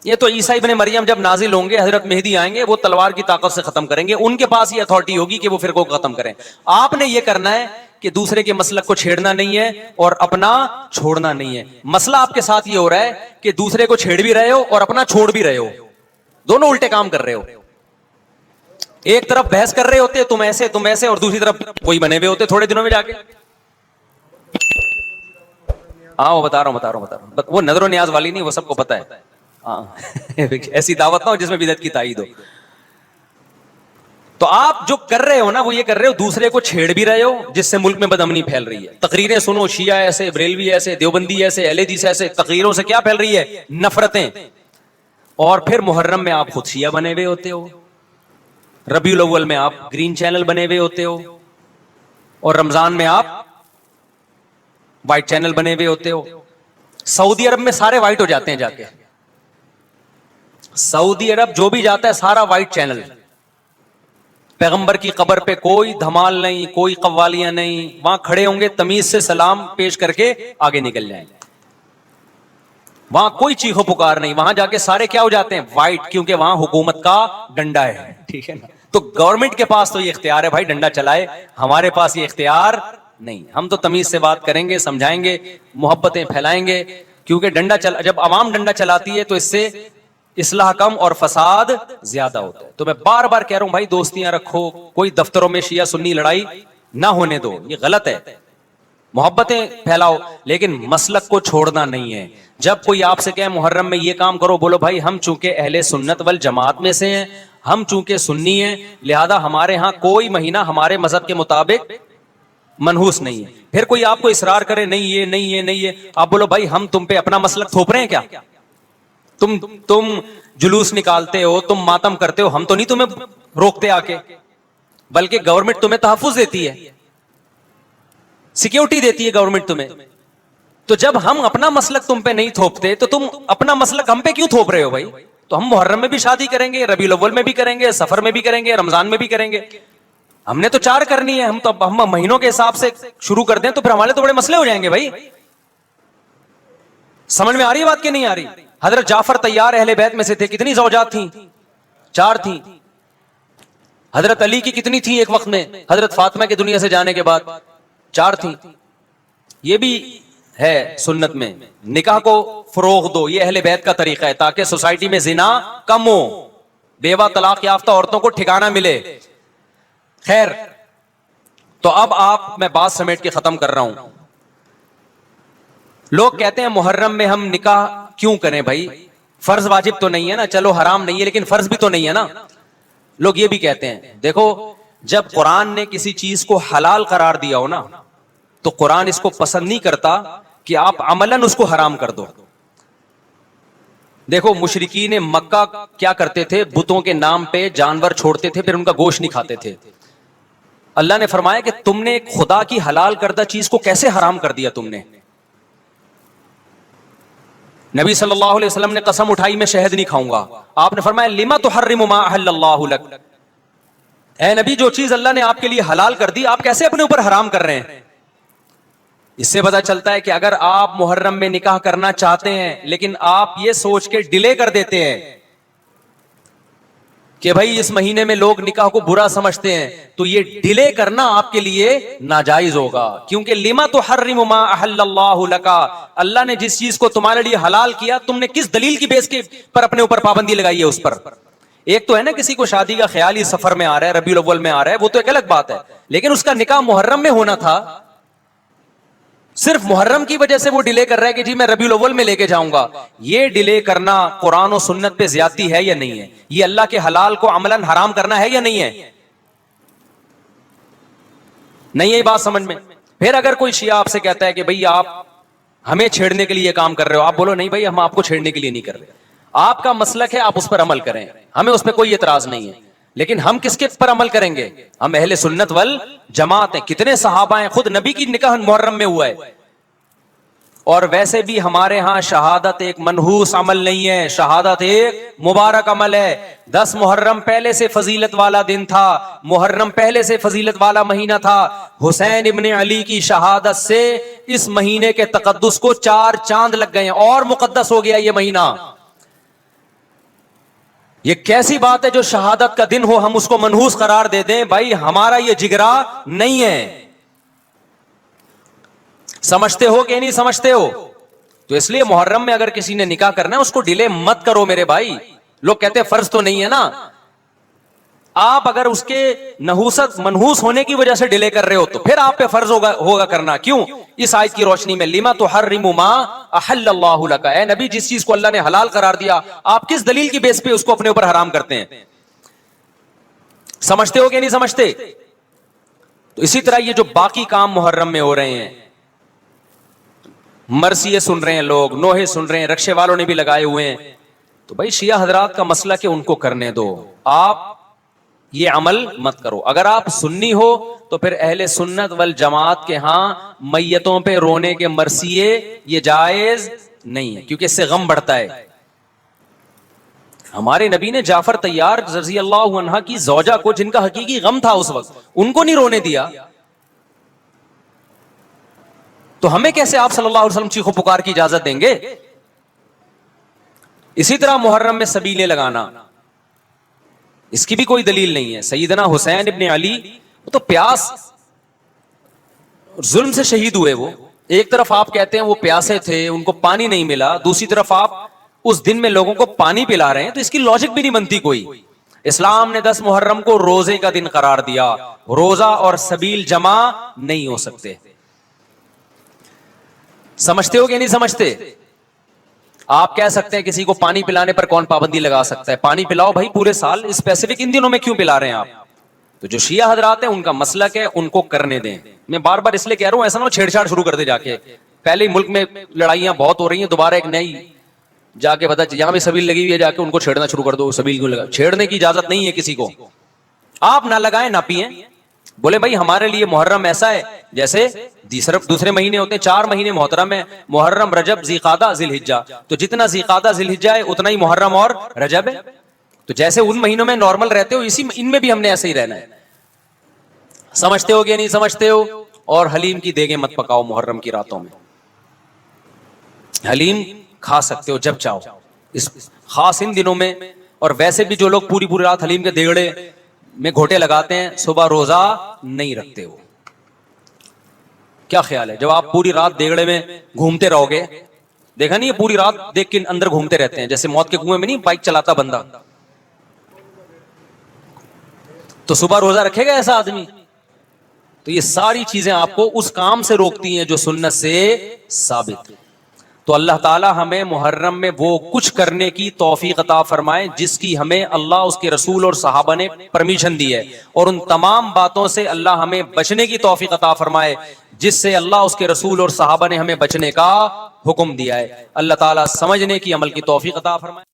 یہ تو عیسیٰ ابن مریم جب نازل ہوں گے، حضرت مہدی آئیں گے، وہ تلوار کی طاقت سے ختم کریں گے، ان کے پاس یہ اتھارٹی ہوگی کہ وہ فرقوں کو ختم کریں. آپ نے یہ کرنا ہے کہ دوسرے کے مسلک کو چھیڑنا نہیں ہے اور اپنا چھوڑنا نہیں ہے. مسئلہ آپ کے ساتھ یہ ہو رہا ہے کہ دوسرے کو چھیڑ بھی رہے ہو اور اپنا چھوڑ بھی رہے ہو، دونوں الٹے کام کر رہے ہو. ایک طرف بحث کر رہے ہوتے تم ایسے اور دوسری طرف وہی بنے ہوئے ہوتے تھوڑے دنوں میں جا کے. ہاں وہ بتا رہا ہوں وہ نظر و نیاز والی نہیں، وہ سب کو پتا ہے. ایسی دعوت نہ ہو جس میں بدعت کی تائید ہو. تو آپ جو کر رہے ہو نا، وہ یہ کر رہے ہو دوسرے کو چھیڑ بھی رہے ہو، جس سے ملک میں بدامنی پھیل رہی ہے. تقریریں سنو، شیعہ ایسے، بریلوی ایسے، دیوبندی ایسے، اہل حدیث ایسے، تقریروں سے کیا پھیل رہی ہے؟ نفرتیں. اور پھر محرم میں آپ خود شیعہ بنے ہوئے ہوتے ہو، ربیع الاول میں آپ گرین چینل بنے ہوئے ہوتے ہو، اور رمضان میں آپ وائٹ چینل بنے ہوئے ہوتے ہو. سعودی عرب میں سارے وائٹ ہو جاتے ہیں جا کے. سعودی عرب جو بھی جاتا ہے سارا وائٹ چینل. پیغمبر کی قبر پہ کوئی دھمال نہیں، کوئی قوالیاں نہیں، وہاں کھڑے ہوں گے تمیز سے سلام پیش کر کے آگے نکل جائیں. وہاں کوئی چیخو پکار نہیں، وہاں جا کے سارے کیا ہو جاتے ہیں؟ وائٹ، کیونکہ وہاں حکومت کا ڈنڈا ہے. ٹھیک ہے نا؟ تو گورنمنٹ کے پاس تو یہ اختیار ہے بھائی ڈنڈا چلائے، ہمارے پاس یہ اختیار نہیں. ہم تو تمیز سے بات کریں گے، سمجھائیں گے، محبتیں پھیلائیں گے، کیونکہ جب عوام ڈنڈا چلاتی ہے تو اس سے اصلاح کم اور فساد زیادہ ہوتا ہے. تو میں بار بار کہہ رہا ہوں بھائی دوستیاں رکھو، کوئی دفتروں میں شیعہ سنی لڑائی نہ ہونے دو، یہ غلط ہے. محبتیں پھیلاؤ لیکن مسلک کو چھوڑنا نہیں ہے. جب کوئی آپ سے کہے محرم میں یہ کام کرو، بولو بھائی ہم چونکہ اہل سنت والجماعت میں سے ہیں، ہم چونکہ سنی ہیں، لہذا ہمارے ہاں کوئی مہینہ ہمارے مذہب کے مطابق منحوس نہیں ہے. پھر کوئی آپ کو اصرار کرے نہیں یہ نہیں یہ نہیں یہ، آپ بولو بھائی ہم تم پہ اپنا مسلک تھوپ رہے ہیں کیا؟ تم جلوس نکالتے ہو، تم ماتم کرتے ہو، ہم تو نہیں تمہیں روکتے آ کے، بلکہ گورنمنٹ تمہیں تحفظ دیتی ہے، سیکیورٹی دیتی ہے گورنمنٹ تمہیں. تو جب ہم اپنا مسلک تم پہ نہیں تھوپتے تو تم اپنا مسلک ہم پہ کیوں تھوپ رہے ہو بھائی؟ تو ہم محرم میں بھی شادی کریں گے، ربیع الاول میں بھی کریں گے، سفر میں بھی کریں گے، رمضان میں بھی کریں گے. ہم نے تو 4 کرنی ہے. ہم مہینوں کے حساب سے شروع کر دیں تو پھر ہمارے تو بڑے مسئلے ہو جائیں گے بھائی. سمجھ میں آ رہی ہے بات کہ نہیں آ رہی؟ حضرت جعفر طیار اہل بیت میں سے تھے، کتنی زوجات تھیں؟ 4 تھیں. حضرت علی کی کتنی تھیں ایک وقت میں؟ حضرت فاطمہ کے دنیا سے جانے کے بعد 4 تھیں. یہ بھی ہے سنت میں، نکاح کو فروغ دو، یہ اہل بیت کا طریقہ ہے تاکہ سوسائٹی میں زنا کم ہو، بیوہ طلاق یافتہ عورتوں کو ٹھکانہ ملے. خیر، تو اب میں بات سمیٹ کے ختم کر رہا ہوں. لوگ کہتے ہیں محرم میں ہم نکاح کیوں کریں بھائی؟ فرض واجب تو نہیں ہے نا، چلو حرام نہیں ہے لیکن فرض بھی تو نہیں ہے نا. لوگ یہ بھی کہتے ہیں، دیکھو جب قرآن نے کسی چیز کو حلال قرار دیا ہو نا تو قرآن اس کو پسند نہیں کرتا کہ آپ عملاً اس کو حرام کر دو. دیکھو مشرکین مکہ کیا کرتے تھے؟ بتوں کے نام پہ جانور چھوڑتے تھے، پھر ان کا گوشت نہیں کھاتے تھے. اللہ نے فرمایا کہ تم نے خدا کی حلال کردہ چیز کو کیسے حرام کر دیا تم نے؟ نبی صلی اللہ علیہ وسلم نے قسم اٹھائی میں شہد نہیں کھاؤں گا. آپ نے فرمایا لما تحرم ما احل اللہ لک، اے نبی جو چیز اللہ نے آپ کے لیے حلال کر دی آپ کیسے اپنے اوپر حرام کر رہے ہیں؟ اس سے پتا چلتا ہے کہ اگر آپ محرم میں نکاح کرنا چاہتے ہیں لیکن آپ یہ سوچ کے ڈیلے کر دیتے ہیں کہ بھائی اس مہینے میں لوگ نکاح کو برا سمجھتے ہیں، تو یہ ڈیلے کرنا آپ کے لیے ناجائز ہوگا، کیونکہ لما تحرم ما احل اللہ لک، اللہ نے جس چیز کو تمہارے لیے حلال کیا تم نے کس دلیل کی بیس کے پر اپنے اوپر پابندی لگائی ہے اس پر؟ ایک تو ہے نا کسی کو شادی کا خیال ہی سفر میں آ رہا ہے، ربیع الاول میں آ رہا ہے، وہ تو ایک الگ بات ہے، لیکن اس کا نکاح محرم میں ہونا تھا، صرف محرم کی وجہ سے وہ ڈیلے کر رہا ہے کہ جی میں ربیع الاول میں لے کے جاؤں گا۔ یہ ڈیلے کرنا قرآن و سنت پہ زیادتی ہے یا نہیں ہے؟ یہ اللہ کے حلال کو عملاً حرام کرنا ہے یا نہیں ہے؟ نہیں ہے یہ بات سمجھ میں؟ پھر اگر کوئی شیعہ آپ سے کہتا ہے کہ بھئی آپ ہمیں چھیڑنے کے لیے یہ کام کر رہے ہو، آپ بولو نہیں بھائی ہم آپ کو چھیڑنے کے لیے نہیں کر رہے، آپ کا مسلک ہے، آپ اس پر عمل کریں، ہمیں اس پہ کوئی اعتراض نہیں ہے، لیکن ہم کس کے پر عمل کریں گے؟ ہم اہل سنت والجماعت ہیں۔ کتنے صحابہ ہیں، خود نبی کی نکاح محرم میں ہوا ہے، اور ویسے بھی ہمارے ہاں شہادت ایک منحوس عمل نہیں ہے، شہادت ایک مبارک عمل ہے۔ 10 محرم پہلے سے فضیلت والا دن تھا، محرم پہلے سے فضیلت والا مہینہ تھا، حسین ابن علی کی شہادت سے اس مہینے کے تقدس کو 4 چاند لگ گئے ہیں اور مقدس ہو گیا یہ مہینہ۔ یہ کیسی بات ہے جو شہادت کا دن ہو ہم اس کو منحوس قرار دے دیں؟ بھائی ہمارا یہ جگرا نہیں ہے۔ سمجھتے ہو کہ نہیں سمجھتے ہو؟ تو اس لیے محرم میں اگر کسی نے نکاح کرنا ہے اس کو ڈیلے مت کرو میرے بھائی۔ لوگ کہتے ہیں فرض تو نہیں ہے نا، آپ اگر اس کے نحوست منحوس ہونے کی وجہ سے ڈیلے کر رہے ہو تو پھر آپ پہ فرض ہوگا کرنا۔ کیوں؟ اس آیت کی روشنی میں لما تحرم ما احل اللہ لک، اے نبی جس چیز کو اللہ نے حلال قرار دیا آپ کس دلیل کی بیس پہ اس کو اپنے اوپر حرام کرتے ہیں؟ سمجھتے ہو کہ نہیں سمجھتے؟ تو اسی طرح یہ جو باقی کام محرم میں ہو رہے ہیں، مرثیے سن رہے ہیں لوگ، نوحے سن رہے ہیں، رکشے والوں نے بھی لگائے ہوئے ہیں، تو بھائی شیعہ حضرات کا مسئلہ کہ ان کو کرنے دو، آپ یہ عمل مت کرو۔ اگر آپ سنی ہو تو پھر اہل سنت والجماعت کے ہاں میتوں پہ رونے کے مرثیے یہ جائز نہیں ہے، کیونکہ اس سے غم بڑھتا ہے۔ ہمارے نبی نے جعفر طیار رضی اللہ عنہ کی زوجہ کو، جن کا حقیقی غم تھا اس وقت، ان کو نہیں رونے دیا، تو ہمیں کیسے آپ صلی اللہ علیہ وسلم چیخو پکار کی اجازت دیں گے؟ اسی طرح محرم میں سبیلیں لگانا، اس کی بھی کوئی دلیل نہیں ہے۔ سیدنا حسین ابن علی وہ تو پیاس ظلم سے شہید ہوئے، وہ ایک طرف آپ کہتے ہیں وہ پیاسے تھے ان کو پانی نہیں ملا، دوسری طرف آپ اس دن میں لوگوں کو پانی پلا رہے ہیں، تو اس کی لاجک بھی نہیں بنتی کوئی۔ اسلام نے 10 محرم کو روزے کا دن قرار دیا، روزہ اور سبیل جمع نہیں ہو سکتے۔ سمجھتے ہو کہ نہیں سمجھتے؟ آپ کہہ سکتے ہیں کسی کو پانی پلانے پر کون پابندی لگا سکتا ہے؟ پانی پلاؤ بھائی پورے سال، اسپیسیفک ان دنوں میں کیوں پلا رہے ہیں آپ؟ تو جو شیعہ حضرات ہیں ان کا مسلک ہے، ان کو کرنے دیں۔ میں بار بار اس لیے کہہ رہا ہوں ایسا نہ ہو چھیڑ چھاڑ شروع کر دے جا کے، پہلے ہی ملک میں لڑائیاں بہت ہو رہی ہیں، دوبارہ ایک نئی جا کے بتا یہاں بھی سبیل لگی ہوئی ہے، جا کے ان کو چھیڑنا شروع کر دو، سبیل کیوں لگا؟ چھیڑنے کی اجازت نہیں ہے کسی کو، آپ نہ لگائیں نہ پئیں، بولے بھائی ہمارے لیے محرم ایسا ہے جیسے صرف دوسرے مہینے ہوتے ہیں، 4 مہینے محترم ہے، محرم، رجب، ذی قعدہ، ذی الحجہ، تو جتنا ذی قعدہ ذی الحجہ ہے اتنا ہی محرم اور رجب ہے، تو جیسے ان مہینوں میں نارمل رہتے ہو اسی ان میں بھی ہم نے ایسے ہی رہنا ہے۔ سمجھتے ہو کہ نہیں سمجھتے ہو؟ اور حلیم کی دیگیں مت پکاؤ محرم کی راتوں میں، حلیم کھا سکتے ہو جب چاہو اس خاص ان دنوں میں، اور ویسے بھی جو لوگ پوری پوری رات حلیم کے دیگڑے میں گھوٹے لگاتے ہیں صبح روزہ نہیں رکھتے ہو۔ کیا خیال ہے جب آپ پوری رات دیگڑے میں گھومتے رہو گے؟ دیکھا نہیں یہ پوری رات دیکھ کے اندر گھومتے رہتے ہیں، جیسے موت کے کنویں میں نہیں بائک چلاتا بندہ، تو صبح روزہ رکھے گا ایسا آدمی؟ تو یہ ساری چیزیں آپ کو اس کام سے روکتی ہیں جو سنت سے ثابت ہے۔ تو اللہ تعالی ہمیں محرم میں وہ کچھ کرنے کی توفیق عطا فرمائے جس کی ہمیں اللہ، اس کے رسول اور صحابہ نے پرمیشن دی ہے، اور ان تمام باتوں سے اللہ ہمیں بچنے کی توفیق عطا فرمائے جس سے اللہ، اس کے رسول اور صحابہ نے ہمیں بچنے کا حکم دیا ہے۔ اللہ تعالی سمجھنے کی، عمل کی توفیق عطا فرمائے۔